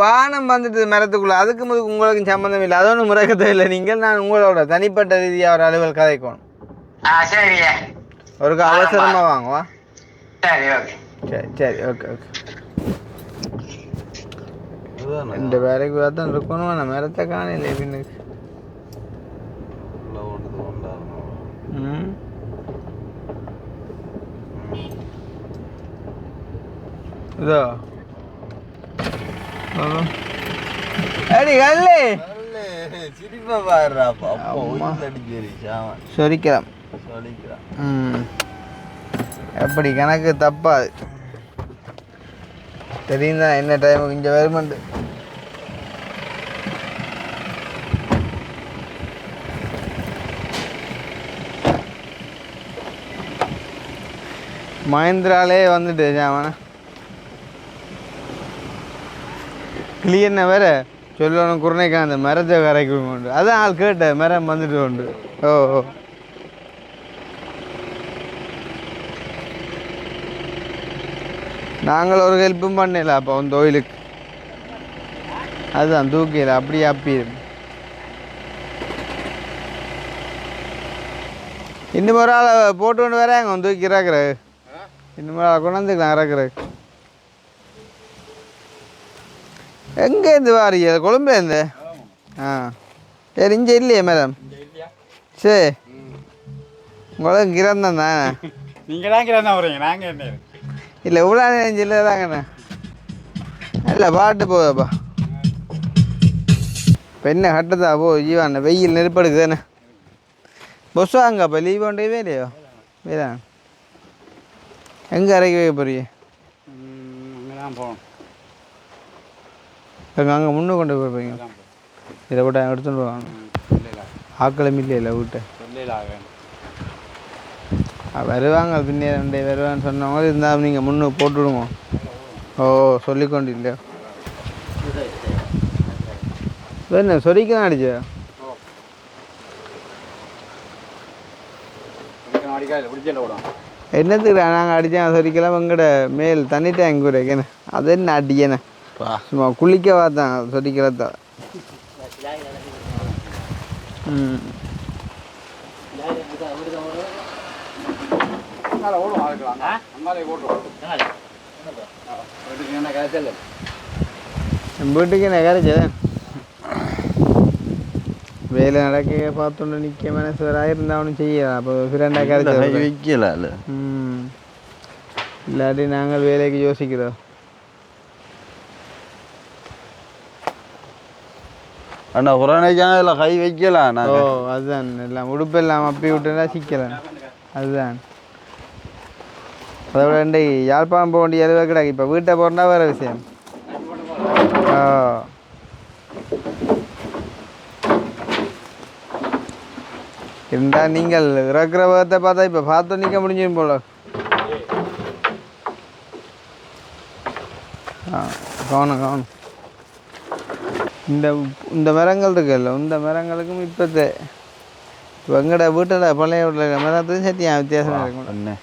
வானம் வந்துட்டு மரத்துக்குள்ள. அதுக்கு முதுக்கு உங்களுக்கு சம்மந்தம் இல்லை, அது ஒன்றும் முறைக்கத்தை இல்லை. நீங்கள் நான் உங்களோட தனிப்பட்ட ரீதியாக ஒரு அலுவல் கதைக்கணும். ஒருக்கா அவசரமாக வாங்குவா. சரி சரி ஓகே ஓகே. இந்த வேலைக்கு தான் இருக்கணும். நான் மரத்தை காணல பின்னுக்கு. இதோ அடி கல்லு சிரிப்பா பாடுறாப்பா. சொரிக்கலாம். எப்படி கணக்கு தப்பாது தெரியுதா? என்ன டைமுக்கு இங்கே வருமெண்டு. மஹிந்திராலே வந்துட்டு ஜாமான கிளியர்ன வேற சொல்லணும். குருணைக்கா அந்த மரத்தை கரைக்கு உண்டு. அதான் ஆள் கேட்ட மரம் வந்துட்டு உண்டு. ஓ நாங்கள் ஒரு ஹெல்ப்பும் பண்ணல அப்போ அந்த தொழிலுக்கு. அதுதான் தூக்கில அப்படியே அப்பிடும். இன்னும் ஒரு ஆளை போட்டு கொண்டு வராங்க தூக்கி இறக்குற. இன்னும் ஒரு ஆளை கொண்டாந்துக்கலாம் இறக்குற. எங்கேருந்து வாரீங்க? கொழும்புலேருந்து? சரி இங்கே இல்லையே மேடம்? சரி உங்களுக்கு கிரந்தம் தானே? நீங்கள் தான் கிரந்தம் வரீங்க, நாங்கள் என்ன இல்லை இவ்வளோ நெஞ்சில் தாங்கண்ணே. இல்லை பாட்டு போதப்பா. இப்போ என்ன கட்டுதா போ ஜீவாண்ணே? வெயில் நெருப்படுக்கு தானே. பஸ் வாங்கப்பா. லீவ் ஒன்றே வேலையோ? வேலை எங்கே இறக்கி வைக்க போறீங்க? அங்கே தான் போகணும். அங்கே முன்னே கொண்டு போயிருப்பீங்க. இதை கூட எடுத்துகிட்டு போவாங்க. ஆக்களம் இல்லை வீட்டை வருவாங்க. பின்னே ரெண்டே வருவான்னு சொன்னவங்க இருந்தால் நீங்கள் முன்னுக்கு போட்டுவிடுங்க. ஓ சொல்லிக்கொண்டு இல்லையோ? என்ன சொரிக்க தான் அடிச்சா? என்னத்துக்கு நாங்கள் அடித்தேன் சொரிக்கலாம். எங்கட மேல் தண்ணி டேங்க் குறைக்கண்ணே. அது என்ன அடிக்கண்ணே? சும்மா குளிக்க பார்த்தேன் சொரிக்கிறதா. வீட்டுக்கு என்ன கரைச்சதேன் வேலை நடக்க பார்த்தோன்னு நிற்க மனசு வேற இருந்தால் அவனும் செய்யலாம் அப்போ ஃப்ரெண்டாக கரைச்சி வைக்கல இல்லாட்டி நாங்கள் வேலைக்கு யோசிக்கிறோம். அண்ணா கொரோனாக்காக இல்லை கை வைக்கலாம் ஓ அதுதான் எல்லாம் உடுப்பெல்லாம் அப்படி விட்டுனா சிக்கலாம் அதுதான். அதை விட இன்றைக்கு யாழ்ப்பாணம் போக வேண்டிய அளவு கிடக்கு. இப்போ வீட்டை போகிறா வேறு விஷயம். ஓ இருந்தால் நீங்கள் இறக்குற விதத்தை பார்த்தா இப்போ பார்த்து நிற்க முடிஞ்சும் போல. கவனம் கவனம். இந்த மரங்கள் இருக்குல்ல இந்த மரங்களுக்கும் இப்போத்த எங்கட வீட்டில் பழைய வீட்டில் மரத்துக்கும் சத்தியம் வித்தியாசமாக இருக்கும்.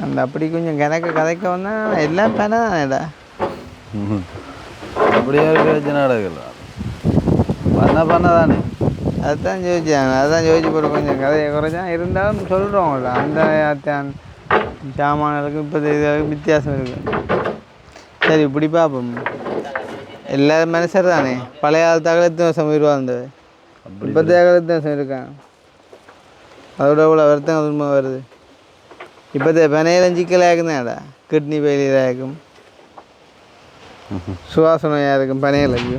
அந்த அப்படி கொஞ்சம் கதைக்க வந்தால் எல்லாம் பேனை தானேடா. அப்படியே பிரச்சனை நடக்கல பண்ண தானே அதுதான் யோசிச்சு போட்டு கொஞ்சம் கதையை குறைச்சான். இருந்தாலும் சொல்கிறோம்ல அந்த சாமான்களுக்கும் இப்போ இதுகளுக்கும் வித்தியாசம் இருக்குது. சரி இப்படி பார்ப்போம். எல்லா மனுஷர் தானே பழைய காலத்து அகலத்து வருஷம் உயிர்வாழ்ந்தது இப்போத்தைய அகலத்து வருஷம் இருக்கான். அதோட இவ்வளோ வருத்தம் உண்மை வருது. இப்போத்தைய பனையிலும் சிக்கலாக்குதான்டா கிட்னி ஃபெயிலியராக இருக்கும் சுவாச நோயாக இருக்கும் பனையிலுக்கு.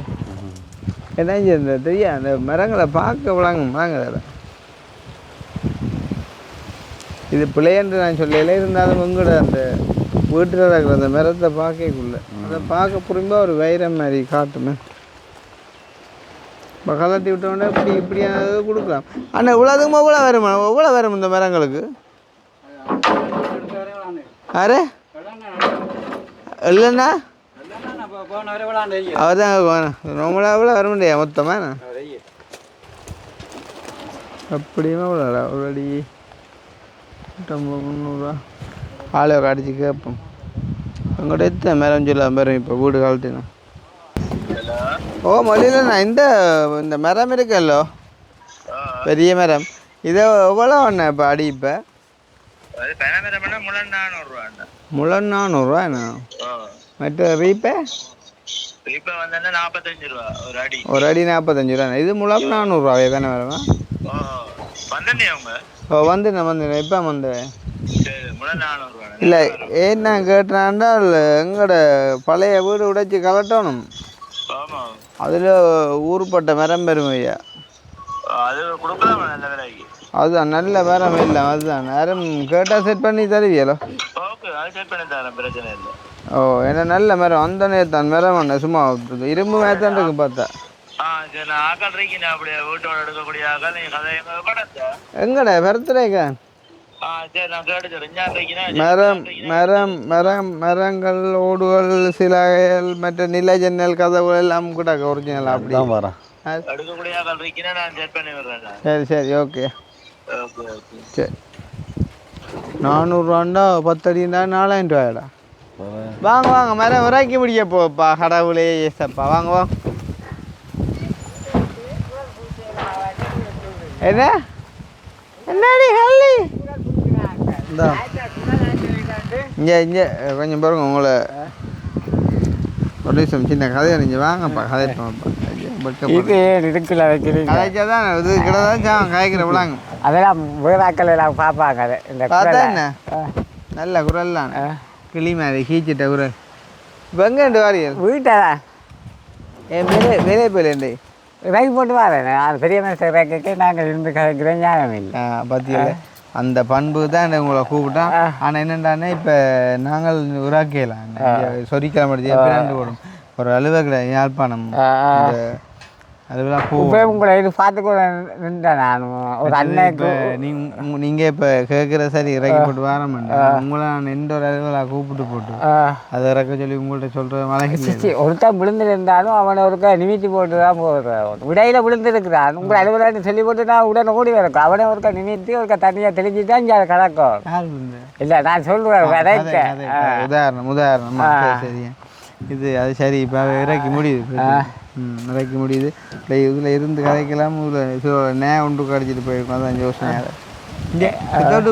என்ன செய்ய தெரியா அந்த மரங்களை பார்க்க விளாங்கும் வாங்கடா. இது பிள்ளையன்று நான் சொல்லல. இருந்தாலும் உங்களோட அந்த வீட்டில் இருக்கிற அந்த மரத்தை பார்க்கக்குள்ள அதை பார்க்க புரியும்போது ஒரு வைரம் மாதிரி காட்டுமே. இப்போ கலட்டி விட்டோன்னா இப்படி இப்படியானது கொடுக்கலாம். ஆனால் இவ்வளோதுக்குமா இவ்வளோ வரும் இந்த மரங்களுக்கு யாரு இல்லைண்ணா அவர் தான் நம்மளா இவ்வளோ வர முடியாது மொத்தமாக அப்படியுமா இவ்வளோடா ஒரு அடி 300 ஆளை கடிச்சு கேட்போம். உங்கள்கிட்ட எத்தனை மரம் சொல்லாம் மரம் இப்போ வீடு காலத்தினா. ஓ மொழியிலண்ணா இந்த மரம் இருக்குல்லோ பெரிய மரம் இதை எவ்வளோ ஒன்று இப்போ அடி இப்போ முழன் 400 மற்ற ரீப்பை ஒரு அடி 45 ரூபா. இது முழம் 400 தானே வரமா? ஓ வந்துட்டேன் இப்போ வந்தேன். இல்லை ஏன் நான் கேட்டேன்டால் எங்களோட பழைய வீடு உடைச்சி கலட்டணும். அதில் ஊருப்பட்ட மரம் பெறும் ஐயா. அதுதான் நல்ல மரம் இல்லை. அதுதான் நேரம் கேட்டால் செட் பண்ணி தருவியலோ? ஓ ஏன்னா நல்ல மரம் அந்த நேரத்தான் மரம் ஒன்று சும்மா இரும்பு மேத்தான் இருக்கு பார்த்தா. எங்கடா பர்த்டேக்கா மரங்கள் ஓடுகள் சிலைகள் மற்ற நில ஜன்னல் கதவுகள் எல்லாம் கூட ஒரிஜினல் அப்படிதான் வரேன். சரி சரி ஓகே சரி 400 ரூபாண்டா 10 அடிண்டா 4000 ரூபாயடா. வாங்க வாங்க மரம் இறக்கி முடிய போப்பா கடவுளே ஏசப்பா வாங்க வாங்க. என்ன என்னடி ஹல்லி இங்கே கொஞ்சம் பாருங்க உங்களை ஒரு நிமிஷம் சின்ன கதையை நீங்கள் வாங்கப்பா கதைப்பா. கதைச்சாதான் இது கிடதான் காய்க்கிற விளாங்க அதெல்லாம் வேறாக்கள் எல்லாம் பார்ப்பாங்க. அதை இந்த பார்த்தா என்ன நல்ல குரல்லாம் கிளி மாதிரி கீச்சிட்ட குரல். இப்போ எங்கேண்டு வாரியல் வீட்டை என் வேலையை போயிலேண்டு ரேக் போட்டு வரேன். அது பெரிய மனுஷன் ரேக்கு நாங்கள் இருந்து கதைக்கிற ஞானம் இல்லை. பார்த்தீங்களா அந்த பண்பு தான் உங்களை கூப்பிட்டான். ஆனால் என்னென்றானே இப்போ நாங்கள் உராக்கலாம் சொரிக்கிழமை போடும் ஒரு அலுவலக கிடையாது யாழ்ப்பாணம் அதுவெல்லாம் உங்களை இது பார்த்துக்கூட நின்றேன் நான் ஒரு அன்னைக்கு. நீங்கள் இப்போ கேட்குற சரி இறக்கி போட்டு வர மாட்டேன் உங்களை நான் எந்த ஒரு அலுவலாக கூப்பிட்டு போட்டு அதை இறக்க சொல்லி உங்கள்கிட்ட சொல்கிற மழை ஒருத்தன் விழுந்துருந்தாலும் அவனை ஒருக்கா நிமித்தி போட்டு தான் போடுறான். உடையில விழுந்துருக்குறான் உங்களை அலுவலான்னு சொல்லி போட்டு நான் உடனே ஓடி வரக்கும். அவனை ஒருக்கா நிமித்தி ஒருக்கா தனியாக தெளிஞ்சு தான் இங்கே அதை கிடக்கும். இல்லை நான் சொல்லுவேன் உதாரணம் சரியா இது அது சரி இப்போ இறக்கி முடியுது இறக்கி முடியுது. இல்லை இதில் இருந்து கதைக்கலாம் இதில் நே ஒன்று கடிச்சிட்டு போயிருக்கோம். அதான் யோசனை இங்கே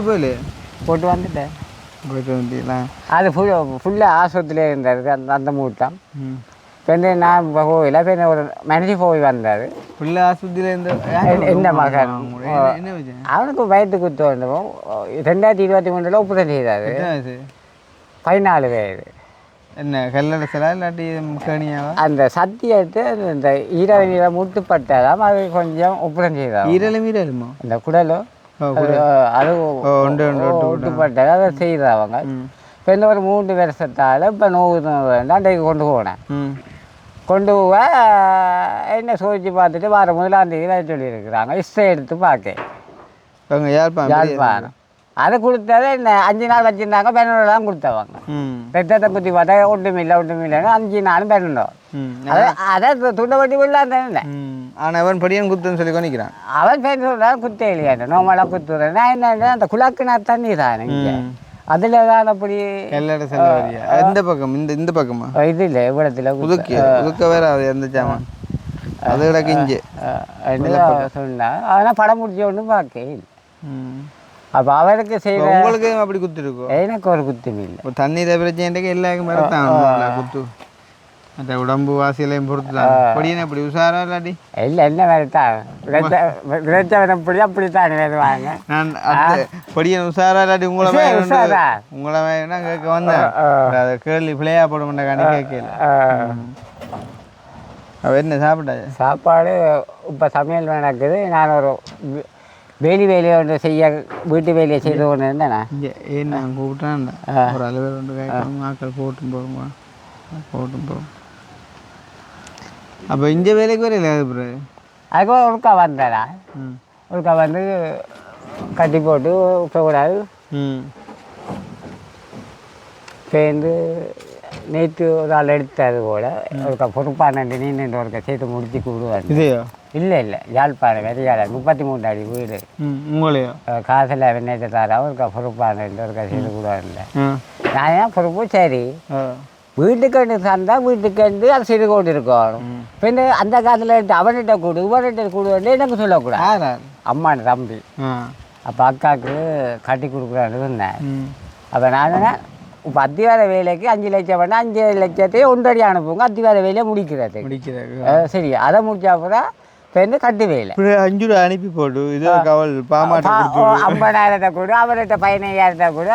போயில போட்டு வந்துட்டேன். போயிட்டு வந்தீங்களா? அது ஃபுல்லாக ஆஸ்பத்திரியில் இருந்தார் அந்த மூட்டம். ம். பெண்ணு நான் போகல, பெண்ணு ஒரு மனுஷி போய் வந்தார். ஃபுல்லாக ஆஸ்பத்திரியில் இருந்து என்ன மகன் என்ன வச்சேன்? அவனுக்கு வயிற்று குத்து வந்தோம். 2023 ஒப்புதல் செய்தார். 14 வயது. என்ன கல்லரசலா இல்லாட்டி கேணியாவா? அந்த சத்தியத்தை இந்த ஈரல முட்டுப்பட்டதாம், அது கொஞ்சம் ஒப்புதல் செய்தார். ஈரலும் ஈரலுமா? இந்த குடலும் அது ஒட்டுப்பட்டது அதை செய்தவங்க. இப்போ இந்த ஒரு 3 வருஷத்தால் இப்போ நோவு வேண்டாம் அன்றைக்கு கொண்டு போனேன். கொண்டு போக என்ன சோதிச்சு பார்த்துட்டு வார 1ஆம் தேதி வர சொல்லியிருக்கிறாங்க. ஹிஸ்ட்ரி எடுத்து பார்க்க யாழ்ப்பாணம் அதை கொடுத்தது என்ன 5 நாள் வச்சுருந்தாங்க. 12 தான் கொடுத்தவங்க. ரத்தத்தை குத்தி பார்த்தா ஒன்றும் இல்லைன்னு 5 நாளும் 12. அதை துண்டை வட்டி விடலாம் தானே. ஆனால் அவன் படியன் குத்துன்னு சொல்லி கொண்டிக்கிறான். அவன் பேர் சொல்கிறான் குத்தே இல்லையா நோமலாக குத்துறேன். நான் என்ன அந்த குழாக்குனார் தண்ணி தான் இங்கே அதில் தான் அப்படி எந்த பக்கம் இந்த பக்கமா? இது இல்லை இவ்வளத்தில் உதுக்க வேற அது எந்த சாமான் அது கிடக்கு இங்கே சொன்னேன். ஆனால் படம் முடிச்ச ஒன்றும் பார்க்க. அப்போ அவருக்கு செய்ய உங்களுக்கு அப்படி குத்து இருக்கும். எனக்கு ஒரு குத்தும் இல்லை. தண்ணீர் பிரச்சனைக்கு எல்லாருக்கும் மறத்தான் குத்து. அந்த உடம்பு வாசியலையும் பொறுத்து தான் பொடியனை அப்படி உஷாரா இல்லாட்டி இல்லை என்ன வேறுதான் விளைச்சவனப்படி அப்படித்தான் வேறுவாங்க. நான் பொடியன் உஷாரா இல்லாட்டி உங்களை வேணா கேட்க வந்தேன். அதை கேள்வி பிள்ளையா போட மாட்டேன் கேட்கல. என்ன சாப்பாடு இப்போ சமையல் நடக்குது. நான் ஒரு வேலையை ஒன்று செய்ய வீட்டு வேலையை செய்து கொண்டு இருந்தேண்ணா. ஏன் நான் கூப்பிட்டேன் ஒரு அளவு ஒன்று கேட்கணும். ஆக்கள் போட்டும் போகும். அப்போ இந்த வேலைக்கு வரையில அதுக்கு ஒருக்கா வந்தேண்ணா. ஒருக்கா வந்து கட்டி போட்டு போகக்கூடாது. சேர்ந்து நேற்று ஒரு ஆள் எடுத்தது போல் ஒருக்கா பொறுப்பான நீண்டு ஒருக்கா சேர்த்து முடிச்சு கூடுவார். இதையோ? இல்லை யாழ்ப்பாணம் வெறியாள 33 அடி வீடு. உங்களையோ? காசில் வெண்ணேற்ற தாரா ஒருக்கா பொறுப்பான ஒருக்கா சேர்த்து கூடுவார்ல. நான் ஏன் பொறுப்பு சரி வீட்டுக்கு தந்தால் வீட்டுக்கு அது செய்து கொண்டு இருக்கணும். பின்ன அந்த காலத்தில் எடுத்து அவன்கிட்ட கூடு இவன்கிட்ட கூடு எனக்கு சொல்லக்கூடாது. அம்மானு தம்பி. அப்போ அக்காவுக்கு கட்டி கொடுக்குறான்னு சொன்னேன். அப்போ நான் இப்போ அத்திவார வேலைக்கு 5 லட்சம் பண்ணால் 5 லட்சத்தையும் 1 அனுப்புங்க. அத்திவார வேலையை முடிக்கிறது. சரி அதை முடிச்சா அப்புறம் இப்போ கட்டு வேலை 5 ரூபா அனுப்பி போடு. இது கவல் 50,000 கூட அவர்கிட்ட 15,000 கூட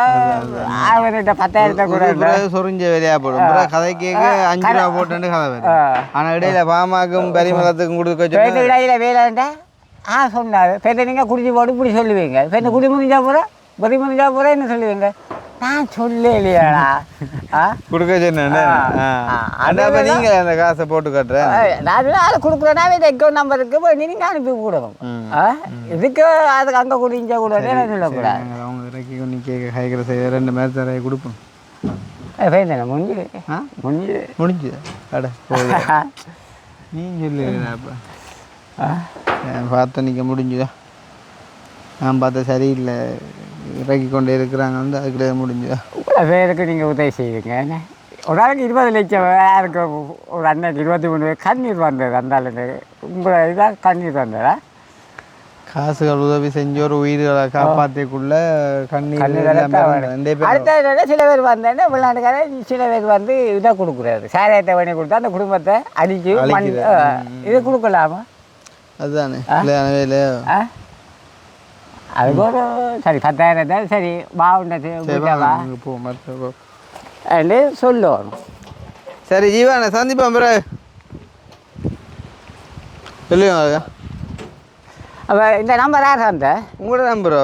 அவர்கிட்ட 10,000 கூட சொரிஞ்ச வேலையா போடும். கதை கேட்க 5 ரூபா போட்டு கதை வரும். ஆனால் இடையில பாமாக்கும் பரிமளத்துக்கும் கொடுக்க இடையில வேலைண்டா சொன்னார். பெண்ணை நீங்கள் குடிச்சு போட்டு இப்படி சொல்லுவீங்க. பெண்ணை குடி முடிஞ்சா போகிறேன் பொறி முடிஞ்சா போகிறேன் என்ன சொல்லுவீங்க. நான் சொல்லலையாடா கொடுக்க சொன்னேன். நீங்கள் அந்த காசை போட்டு கட்டுறேன். நான் அதை கொடுக்குறேன்னா இந்த அக்கௌண்ட் நம்பருக்கு போய் நீங்கள் அனுப்பி கொடுக்கணும். இதுக்கு அதுக்கு அங்கே குடிஞ்சா கூட சொல்லக்கூடாது. அவங்க இறக்கி கொண்டு கேட்க ஹைக்கிற செய்ய 2 மேட்ச் தரையை கொடுப்போம். முடிஞ்சு அட நீ சொல்லுப்பா பார்த்த நிற்க முடிஞ்சுதா? நான் பார்த்தா சரியில்லை இறக்கி கொண்டே இருக்கிறாங்க வந்து அதுக்குள்ளே முடிஞ்சுதா? பேருக்கு நீங்கள் உதவி செய்வீங்க. ஒரு ஆளுக்கு 20 லட்சம் யாருக்கு ஒரு அன்னைக்கு 23 கண்ணீர் வந்தது. அந்த ஆளுக்கு உங்களை இதாக கண்ணீர் வந்ததா? காசுகள் உதவி செஞ்சு ஒரு உயிர்களை காப்பாற்றிக்குள்ள கண்ணீர் அடுத்த சில பேர் வந்தேன்னா விளையாட்டுக்கார சில பேர் வந்து இதாக கொடுக்குறாரு. சாராயத்தை பண்ணி கொடுத்தா அந்த குடும்பத்தை அடிச்சு இது கொடுக்கலாமா? அதுதானே வேலை. அதுக்கு ஒரு சரி 10,000 தான் சரி மாவுண்டது சொல்லுவோம். சரி ஜீவான சந்திப்போம் பிறகு சொல்லுங்க. அப்போ இந்த நம்பர் யார் தந்த? உங்களோட நம்பரோ?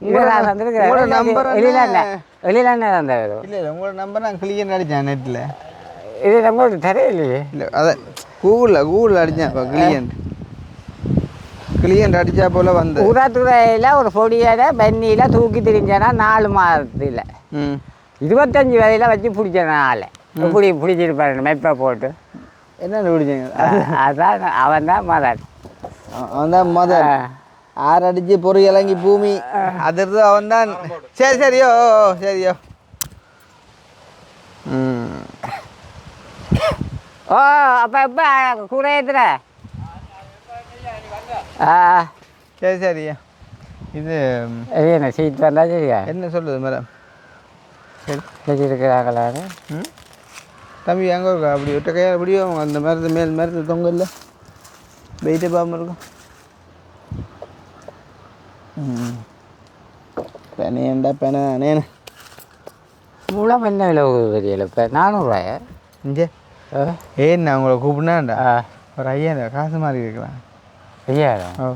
உங்களோட நம்பர் வெளியில என்ன தந்த? இல்லை உங்களோட நம்பர் நான் கிளியர் அடித்தேன் நெட்டில். இது நம்மளுக்கு தெரியலையே. இல்லை அதை கூகுளில் அடித்தேன். இப்போ கிளியண்ட் அடித்தா போல் வந்து உரத்துறையில் ஒரு பொடியோட பெண்ணியில் தூக்கி திரிஞ்சேன்னா 4 மாதத்தில் 25 வரையில் வச்சு பிடிச்சேன். ஆளை இப்படி பிடிச்சிருப்பாரு மெப்பை போட்டு. என்ன பிடிச்சிங்க? அதான் அவன் தான் மதன். அவன் தான் மதன். 6 அடிச்சு பொறி இறங்கி பூமி அதிர்ந்து அவன் தான். சரியோ ஓ அப்போ எப்போ கூட ஏற்றுற? சரியா இது என்ன சீட் வந்தா சரியா? என்ன சொல்லுது மேடம்? இருக்கிறாங்களான்னு ம் தம்பி எங்கே இருக்கா அப்படி விட்ட கையால் அப்படியோ அந்த மரத்து மேல் மரத்து தொங்க இல்லை வெயிட்டே பார்க்காம இருக்கும் ம் பெனையண்டா பெனை நேனு முழம் என்ன விலை தெரியல இப்போ 400 இங்கே ஏன் உங்களை கூப்பிடுனாண்டா ஒரு 5000 காசு மாதிரி இருக்கலாம் 5000 ஓ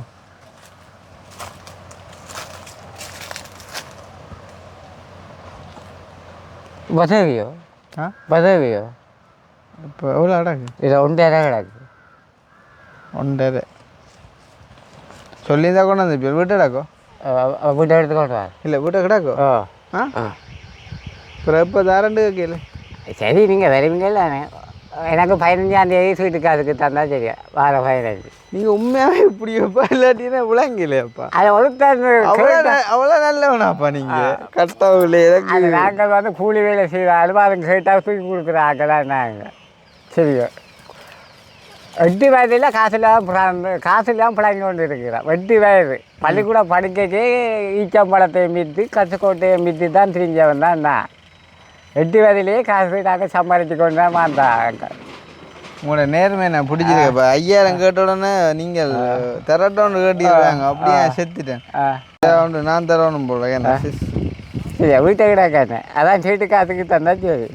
பதவியோ ஆ பதவியோ இப்போ எவ்வளோ அடக்கு இதை 1.5 கிடக்கு 1.5 சொல்லியிருந்தா கொண்டு வந்து இப்போ வீட்டை கிடக்கோ வீட்டை எடுத்துக்கொண்டு வா இல்லை வீட்டை கிடக்கோ ஓ ஆ அப்புறம் இப்போ தாரண்டு கேட்கல சரி நீங்கள் வருவீங்கல்ல எனக்கு 15ஆம் தேதி வீட்டுக்கு அதுக்கு தந்தா சரி வார 15 நீங்கள் உண்மையாகவே இப்படி வைப்பா இல்லாட்டினா விளங்கலையாப்பா அதை ஒருத்தர் அவ்வளோ நல்லவனாப்பா நீங்கள் கட்டாவில் அது நாங்கள் வந்து கூலி வேலை செய்தாலும் அதுங்க கேட்டால் தூக்கி கொடுக்குற ஆக்கெல்லாம் நாங்கள் சரியோ வெட்டி வயதில் காசுலாம் பிள்ளைங்க கொண்டு இருக்கிறோம் வெட்டி வயது பள்ளிக்கூடம் படிக்கே ஈச்சம்பழத்தை மித்து கசுக்கோட்டையை மித்து தான் திரிஞ்சவன் தான் நான் வெட்டி வயதிலேயே காசு நாங்கள் சம்பாதிச்சு கொண்டு தான் வந்தாங்க உங்களோட நேர்மை நான் பிடிச்சிருக்கப்பா 5000 கேட்ட உடனே நீங்கள் தரட்டோன்னு கேட்டிருக்காங்க அப்படியே செத்துட்டேன் நான் தரணும் போல என்ன சரி வீட்டை கிட்ட கேட்டேன் அதான் சீட்டு காசுக்கு தந்தா சரி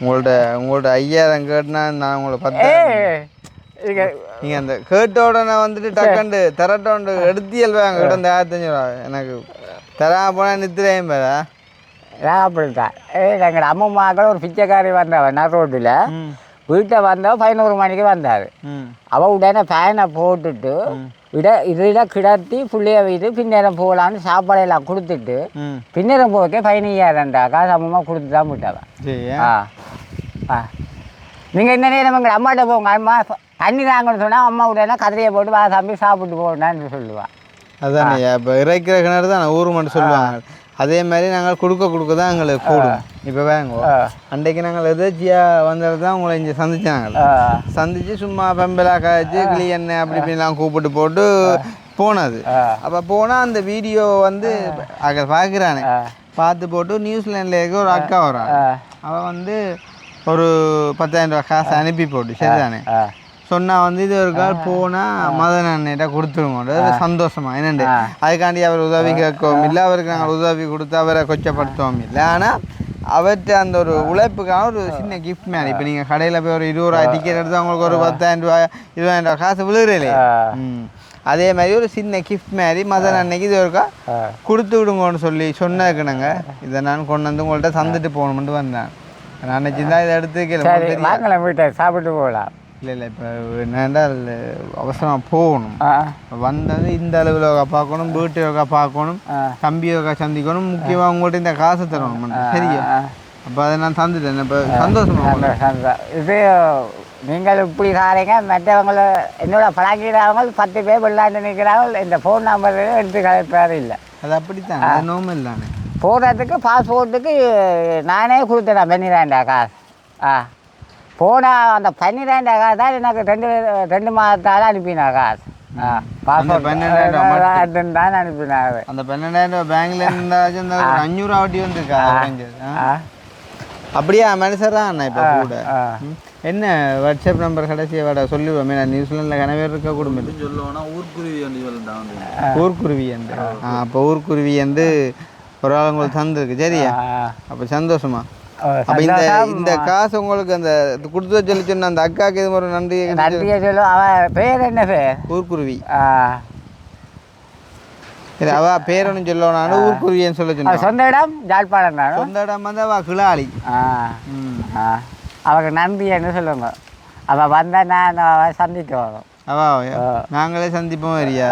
உங்கள்ட்ட 5000 கேட்டினா நான் உங்களை 10 நீங்கள் அந்த கேட்ட உடனே வந்துட்டு டக்கண்டு தரட்டோண்டு எடுத்தியல்வாங்க கிட்ட இந்த 1500 ரூபா எனக்கு தராம போனால் நித்திரையும் பேரா நான் அப்படித்தான் எங்களோட அம்மாக்கள் ஒரு பிச்சைக்காரி வந்தவன் நான் ரோட்டில் வீட்டை வந்தவன் 11 மணிக்கு வந்தார் அவள் உடனே ஃபேனை போட்டுட்டு இதில் கிடத்தி புள்ளைய வைத்து பின்னேரம் போகலான்னு சாப்பாடையெல்லாம் கொடுத்துட்டு பின்னேரம் போக்கே 15000 காசு அம்மா கொடுத்து தான் விட்டாவன் நீங்கள் இந்த நேரம் எங்கள் அம்மாட்ட போங்க அம்மா தண்ணி தாங்கன்னு சொன்னால் அம்மா உடனே கதிரையை போட்டு வா தம்பி சாப்பிட்டு போகணுன்னு சொல்லுவாள் அதானே இப்போ இறைக்கிற கிணறு தான் ஊர் மட்டும் சொல்லுவாங்க அதே மாதிரி நாங்கள் கொடுக்க தான் எங்களுக்கு கூடும் இப்போ வேங்க அன்றைக்கு நாங்கள் எதாச்சியாக வந்தது தான் உங்களை இங்கே சந்திச்சாங்க சந்திச்சு சும்மா பெம்பலாக காய்ச்சி கிளி எண்ணெய் அப்படி இப்படிலாம் கூப்பிட்டு போட்டு போனது அப்போ போனால் அந்த வீடியோ வந்து அங்கே பார்க்குறானே பார்த்து போட்டு நியூசிலாண்டில் இருக்க ஒரு அக்கா வரான் அவள் வந்து ஒரு 10000 ரூபா காசு அனுப்பி போட்டு சரிதானே சொன்னால் வந்து இது ஒரு கால் போனால் மதன் அண்ணிட்ட கொடுத்துருவோம் சந்தோஷமா என்னண்டு அதுக்காண்டி அவர் உதவி கேட்கவும் இல்லை அவருக்கு நாங்கள் உதவி கொடுத்து அவரை கொச்சப்படுத்தவும் இல்லை ஆனால் அவர்கிட்ட அந்த ஒரு உழைப்புக்கான ஒரு சின்ன கிஃப்ட் மாதிரி இப்போ நீங்கள் கடையில் போய் ஒரு 20 ரூபா டிக்கெட் எடுத்து அவங்களுக்கு ஒரு 10,000 ரூபா 20,000 ரூபா காசு விழுகிறே அதே மாதிரி ஒரு சின்ன கிஃப்ட் மாதிரி மதன் அன்னைக்கு இது ஒருக்கா கொடுத்து விடுங்கன்னு சொல்லி சொன்னாக்குனாங்க இதை நான் கொண்டு வந்து உங்கள்கிட்ட சந்துட்டு போகணும்னு வந்தேன் நான் நினச்சிருந்தா இதை எடுத்து வாங்கலாம் வீட்டை சாப்பிட்டு போகலாம் இல்லை இப்போ என்னடா அவசரமாக போகணும் வந்தது இந்த அளவில் பார்க்கணும் வீட்டு யோகா பார்க்கணும் தம்பி யோகா சந்திக்கணும் முக்கியமாக உங்கள்கிட்ட இந்த காசு தரணும் சரியா அப்போ அதை நான் தந்துட்டேன் இப்போ சந்தோஷமா இது நீங்கள் இப்படி காரீங்க மற்றவங்கள என்னோட பழகிறவங்க 10 பேர் விளையாண்டு நிற்கிறாங்க இந்த ஃபோன் நம்பர் எடுத்து கலைப்பாரு இல்லை அது அப்படித்தான் நோமல் தானே போகிறதுக்கு பாஸ்போர்ட்டுக்கு நானே கொடுத்தேன் 12000 காசு போனால் அந்த 12000 காசு தான் எனக்கு 2 மாதத்தால் அனுப்பினா காசு பாஸ்போர்ட் 12000 தான் அனுப்பினாங்க அந்த 12000 பேங்க்ல இருந்தாச்சும் 500 வட்டி வந்துருக்கா அப்படியா மனுஷரா அண்ணா இப்போ கூட என்ன வாட்ஸ்அப் நம்பர் கடைசியை வாட சொல்லிடுவோமே நான் நியூசிலாண்டில் கனவே இருக்க குடும்பம் சொல்லுவோம்னா ஊர்க்குருவி சொல்லிட்டாங்க ஊர்க்குருவி வந்து அப்போ ஊர்க்குருவி வந்து ஒரு ஆள் உங்களுக்கு தந்துருக்கு சரியா அப்போ சந்தோஷமா அப்போ இந்த காசு உங்களுக்கு அந்த கொடுத்து சொல்லி சொன்ன அந்த அக்காவுக்கு இது ஒரு நன்றியை சொல்லும் அவன் பேர் என்ன பேர் ஊர்க்குருவி சரி அவ பேர் ஒன்றும் சொல்லணும் ஊர்க்குருவின்னு சொல்ல சொன்ன சொந்த இடம் ஜாழ்ப்பாணம் தான் சொந்த இடம் வந்து அவள் கிளாளி அவங்க நன்றின்னு சொல்லுங்க அவள் வந்தால் நான் சந்திக்க வரும் நாங்களே சந்திப்போம் வரியா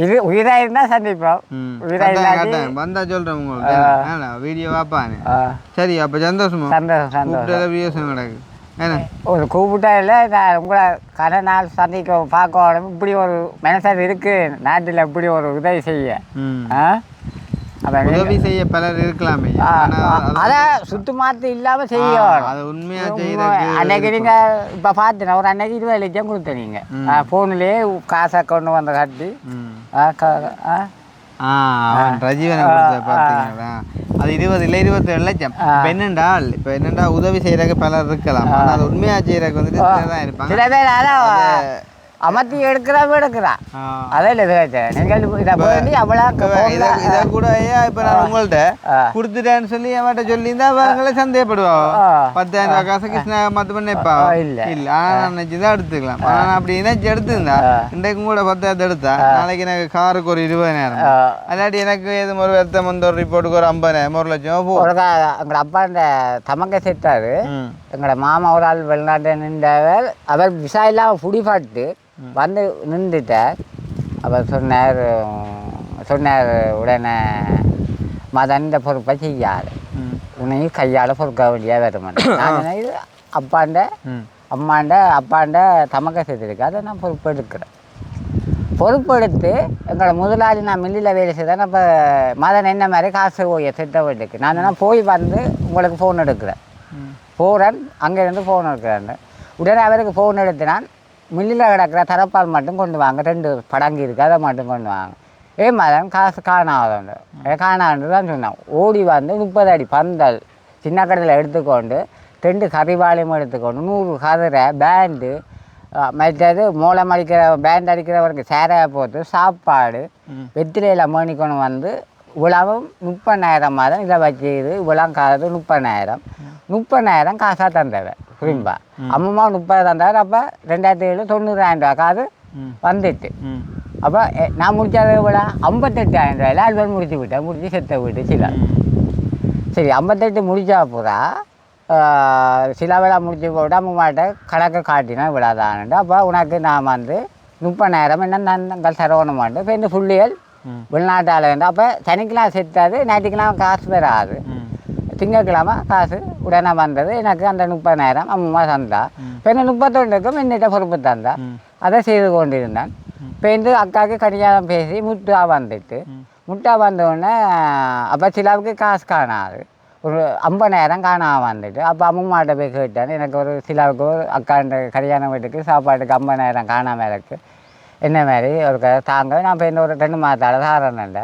இது உயிராக இருந்தால் சந்திப்போம் உயிராக வந்தா சொல்கிறேன் உங்களுக்கு வீடியோ பார்ப்பானே சரி அப்போ சந்தோஷமா சந்தோஷம் வீடியோ கிடக்கு ஏன்னா ஒரு கூப்பிட்டா இல்லை நான் உங்களை கடை நாள் சந்திக்க பார்க்கணும் இப்படி ஒரு மனசார் இருக்குது நாட்டில் இப்படி ஒரு உதவி செய்ய உதவி செய்ய பலர் இருக்கலாமே அதான் சுத்து மாற்று இல்லாமல் செய்யணும் அது உண்மையாக செய்யறது அன்னைக்கு நீங்கள் இப்போ பார்த்தேன் ஒரு அன்னைக்கு 20 லட்சம் கொடுத்தேன் நீங்கள் ஃபோன்லேயே காசை கொண்டு வந்து கட்டி ரஜீவனை பார்த்தீங்களா அது 20 இல்லை 27 லட்சம். இப்போ என்னண்டா உதவி செய்யறதுக்கு பலர் இருக்கலாம். ஆனால் அது உண்மையாக செய்யறதுக்கு வந்துட்டு சிலர் தான் இருப்பாங்க. சில பேர் அதான் அமர்த்தி எடுக்கிறான் அதே இல்லை நீங்கள் இதை போய் அவ்வளோ இதை கூட இப்போ நான் உங்கள்கிட்ட கொடுத்துட்டேன்னு சொல்லி அவட்ட சொல்லியிருந்தா அவங்களே சந்தேகப்படுவாங்க. 10,000 ரூபா காசு கிருஷ்ணா மற்ற பண்ணப்பா இல்லை ஆனால் நான் நினச்சி தான் எடுத்துக்கலாம். ஆனால் அப்படி நினைச்சு எடுத்துருந்தா இன்றைக்கும் கூட 10,000 எடுத்தா நாளைக்கு எனக்கு காருக்கு ஒரு 20,000 அல்லாட்டி எனக்கு எதுவும் ஒரு வருத்தம் வந்து ஒரு ரிப்போர்ட்டுக்கு ஒரு 50,000 1 லட்சம் போகும். எங்களோட அப்பா இந்த தமக்க செத்தாரு. எங்களோட மாமா ஒரு ஆள் வெளிநாட்டை நின்றவர். அவர் விசா இல்லாமல் புடிபாட்டு வந்து நின்றுட்டார். அவர் சொன்னார் உடனே மதன் இந்த பொறுப்பை செய்யாது உன்னையும் கையால் பொறுக்க வேண்டிய வருமானம். நான் அப்பாண்ட தமக்க சேர்த்துருக்கு அதை நான் பொறுப்பெடுக்கிறேன். பொறுப்பெடுத்து எங்களோட முதலாளி நான் மில்லில் வேலை செய்தேன். அப்போ மதன் என்ன மாதிரி காசு ஓய திட்டப்பட்டுருக்கு. நான் போய் வந்து உங்களுக்கு ஃபோன் எடுக்கிறேன். போகிறேன் அங்கேருந்து ஃபோன் எடுக்கிறேன். உடனே அவருக்கு ஃபோன் எடுத்தினான். மில்லில் கிடக்கிற தரப்பால் மட்டும் கொண்டு வாங்க, 2 படங்கு இருக்குது அதை மட்டும் கொண்டு வாங்க. மதன் காசு காணாதுண்டு தான் சொன்னான். ஓடி வந்து 30 அடி பந்தல் சின்ன கடையில் எடுத்துக்கொண்டு 2 கறிவாளையும் எடுத்துக்கொண்டு 100 கதிரை பேண்டு மற்றது மூலம் அடிக்கிற பேண்ட் அடிக்கிறவருக்கு சேரையை போட்டு சாப்பாடு வெத்திலையில் மணிக்கொண்டு வந்து இவ்வளவும் 30,000 மாதம் இதை வச்சு இவ்வளோ காசு 30,000 காசாக தந்தவன் புரியும்பா. அம்மா 30 தந்தார். அப்போ 2007 90,000 ரூபா காசு வந்துட்டு. அப்போ நான் முடித்தது இவ்வளோ 58,000 ரூபாயில் அல்வன் முடிச்சு செத்த விட்டு சரி 58 முடித்தா பூரா சில வேலை முடிச்சு போட்டு அம்மாட்ட கணக்கை காட்டினா விடாதான்ட்டு. அப்போ உனக்கு நான் வந்து 30,000 என்ன நாங்கள் தரவணுமான்ட்டு. இப்போ இந்த புள்ளிகள் வெளிநாட்டால் வந்து அப்போ சனிக்கிழமை செத்தாது, ஞாயிற்றுக்கிழமை காசு வராது, திங்கட்கிழமை காசு உடனே வந்தது. எனக்கு அந்த 30,000 அம்மா தந்தா. இப்போ இந்த 31க்கும் என்னிட்ட பொறுப்பு தந்தா. அதை செய்து கொண்டிருந்தான். இப்போ இந்த அக்காவுக்கு கல்யாணம் பேசி முட்டா வந்தோடனே அப்போ சிலாவுக்கு காசு காணாது, ஒரு 50,000 காணாமல் வந்துட்டு. அப்போ அம்மாட்ட போய் கேட்டேன். எனக்கு ஒரு சிலாவுக்கு ஒரு அக்காண்ட கல்யாண வீட்டுக்கு சாப்பாட்டுக்கு 50,000 காணாமல் இருக்குது, என்ன மாதிரி ஒரு தாங்க. நான் இப்போ இந்த ஒரு 2 மாதத்தால் தாரேன்ல.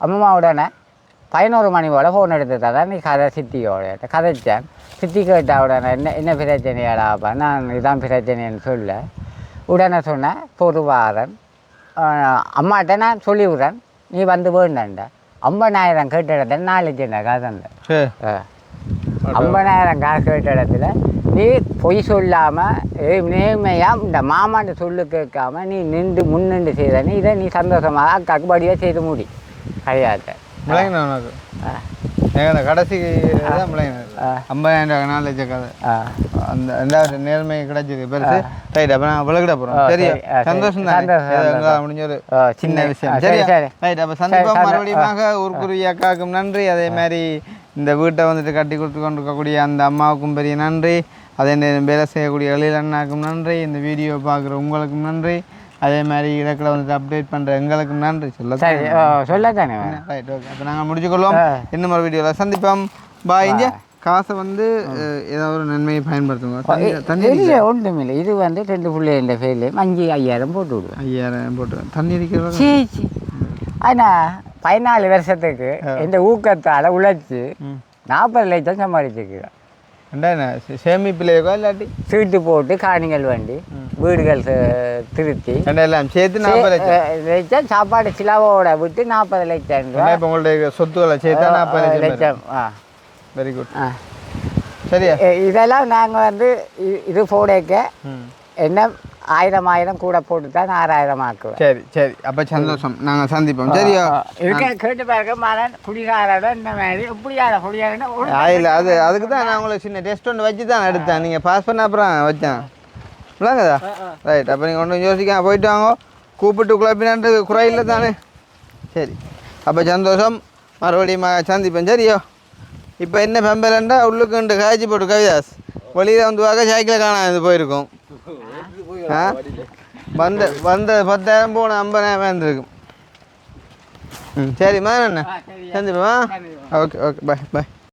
அம்மா உடனே 11 மணி போல் ஃபோன் எடுத்து தான் நீ கதை சித்தியோட கதைச்சேன். சித்தி கேட்டால் உடனே என்ன பிரச்சனையாடாப்பா, நான் இதான் பிரச்சனைன்னு சொல்ல. உடனே சொன்னேன் பொறுவாரன் அம்மாட்ட நான் சொல்லிவிட்றேன், நீ வந்து வேண்டாண்ட 50,000 கேட்ட இடத்துல 4 லட்சம் காசு. 50,000 காசு கேட்ட இடத்துல நீ பொய் சொல்லாமல் நேர்மையாக இந்த மாமாண்ட சொல்லு கேட்காம நீ முன்னின்று செய்த நீ இதை நீ சந்தோஷமாக அக்காக்கு படியாக செய்து முடி கிடையாது. கடைசி 50,000 4 லட்சம் கதை அந்த 2வது நேர்மை கிடைச்சது பெருசு. ரைட். அப்போ நான் விளக்கிட போகிறோம். சரி சந்தோஷம் தான் முடிஞ்ச ஒரு சின்ன விஷயம். சரி ரைட். அப்போ சந்திப்போம் மறுபடியும். ஊர்க்குருவி அக்காவுக்கும் நன்றி. அதே மாதிரி இந்த வீட்டை வந்துட்டு கட்டி கொடுத்து கொண்டு இருக்கக்கூடிய அந்த அம்மாவுக்கும் பெரிய நன்றி. அதே நேரம் வேலை செய்யக்கூடிய எழில் அண்ணாவுக்கும் நன்றி. இந்த வீடியோ பார்க்குற உங்களுக்கும் நன்றி. அதே மாதிரி இடத்துல வந்துட்டு அப்டேட் பண்ணுற எங்களுக்கும் நன்றி. சொல்லத்தானே ரைட். ஓகே. அப்போ நாங்கள் முடிச்சுக்கொள்வோம். இன்னும் ஒரு வீடியோவில் சந்திப்போம். பாய். இங்கே காசை வந்து ஏதாவது ஒரு நன்மையை பயன்படுத்துங்க. தண்ணி ஒன்றும் இல்லை. இது வந்து 2 பிள்ளைங்க ஃபெயிலையும் 5,000 போட்டு விடுவேன். 5,000 போட்டு தண்ணி அடிக்கிற. ஆனால் 14 வருஷத்துக்கு இந்த ஊக்கத்தால் உழைச்சி 40 லட்சம் சம்பாதிச்சிருக்கிறேன். சேமிப்பிலேயோ இல்லாட்டி சீட்டு போட்டு காணிகள் வண்டி வீடுகள் திருத்தி எல்லாம் சேர்த்து 40 லட்சம் சாப்பாடு சிலாவோட விட்டு 40 லட்சம் ரூபாய். இப்போ உங்களுடைய சொத்துக்களை சேர்த்தா 40 லட்சம். Very good. சரியா? இதெல்லாம் நாங்கள் வந்து இது போடக்க என்ன 1000 கூட போட்டு தான் 6,000 ஆக்குவேன். சரி சரி. அப்போ சந்தோஷம். நாங்கள் சந்திப்போம். சரியா? கேட்டு பாருங்க மகன் குடிகாரோட இந்த மாதிரி எப்படியாத குடியாருன்னா இல்லை அதுக்கு தான் நான் உங்களுக்கு சின்ன டெஸ்ட் ஒன்று வச்சு தான் எடுத்தேன். நீங்கள் பாஸ் பண்ண அப்புறம் வச்சேன் இல்லைங்கதா? ரைட். அப்போ நீங்கள் ஒன்றும் யோசிக்காம போயிட்டு வாங்க. கூப்பிட்டு குழப்பினான்ட்டு குறையில்லை தானே? சரி. அப்போ சந்தோஷம். மறுபடியும் சந்திப்பேன். சரியா? இப்போ என்ன பெம்பலண்டா உள்ளுக்குண்டு காய்ச்சி போட்டு கவிதாஸ் வெளியில் வந்து பார்க்க சைக்கிளை காணாது போயிருக்கோம். வந்த 10,000 போன 50,000 வந்துருக்கும். சரி மகன் என்ன சந்திப்பா. Okay okay. பாய் பாய்.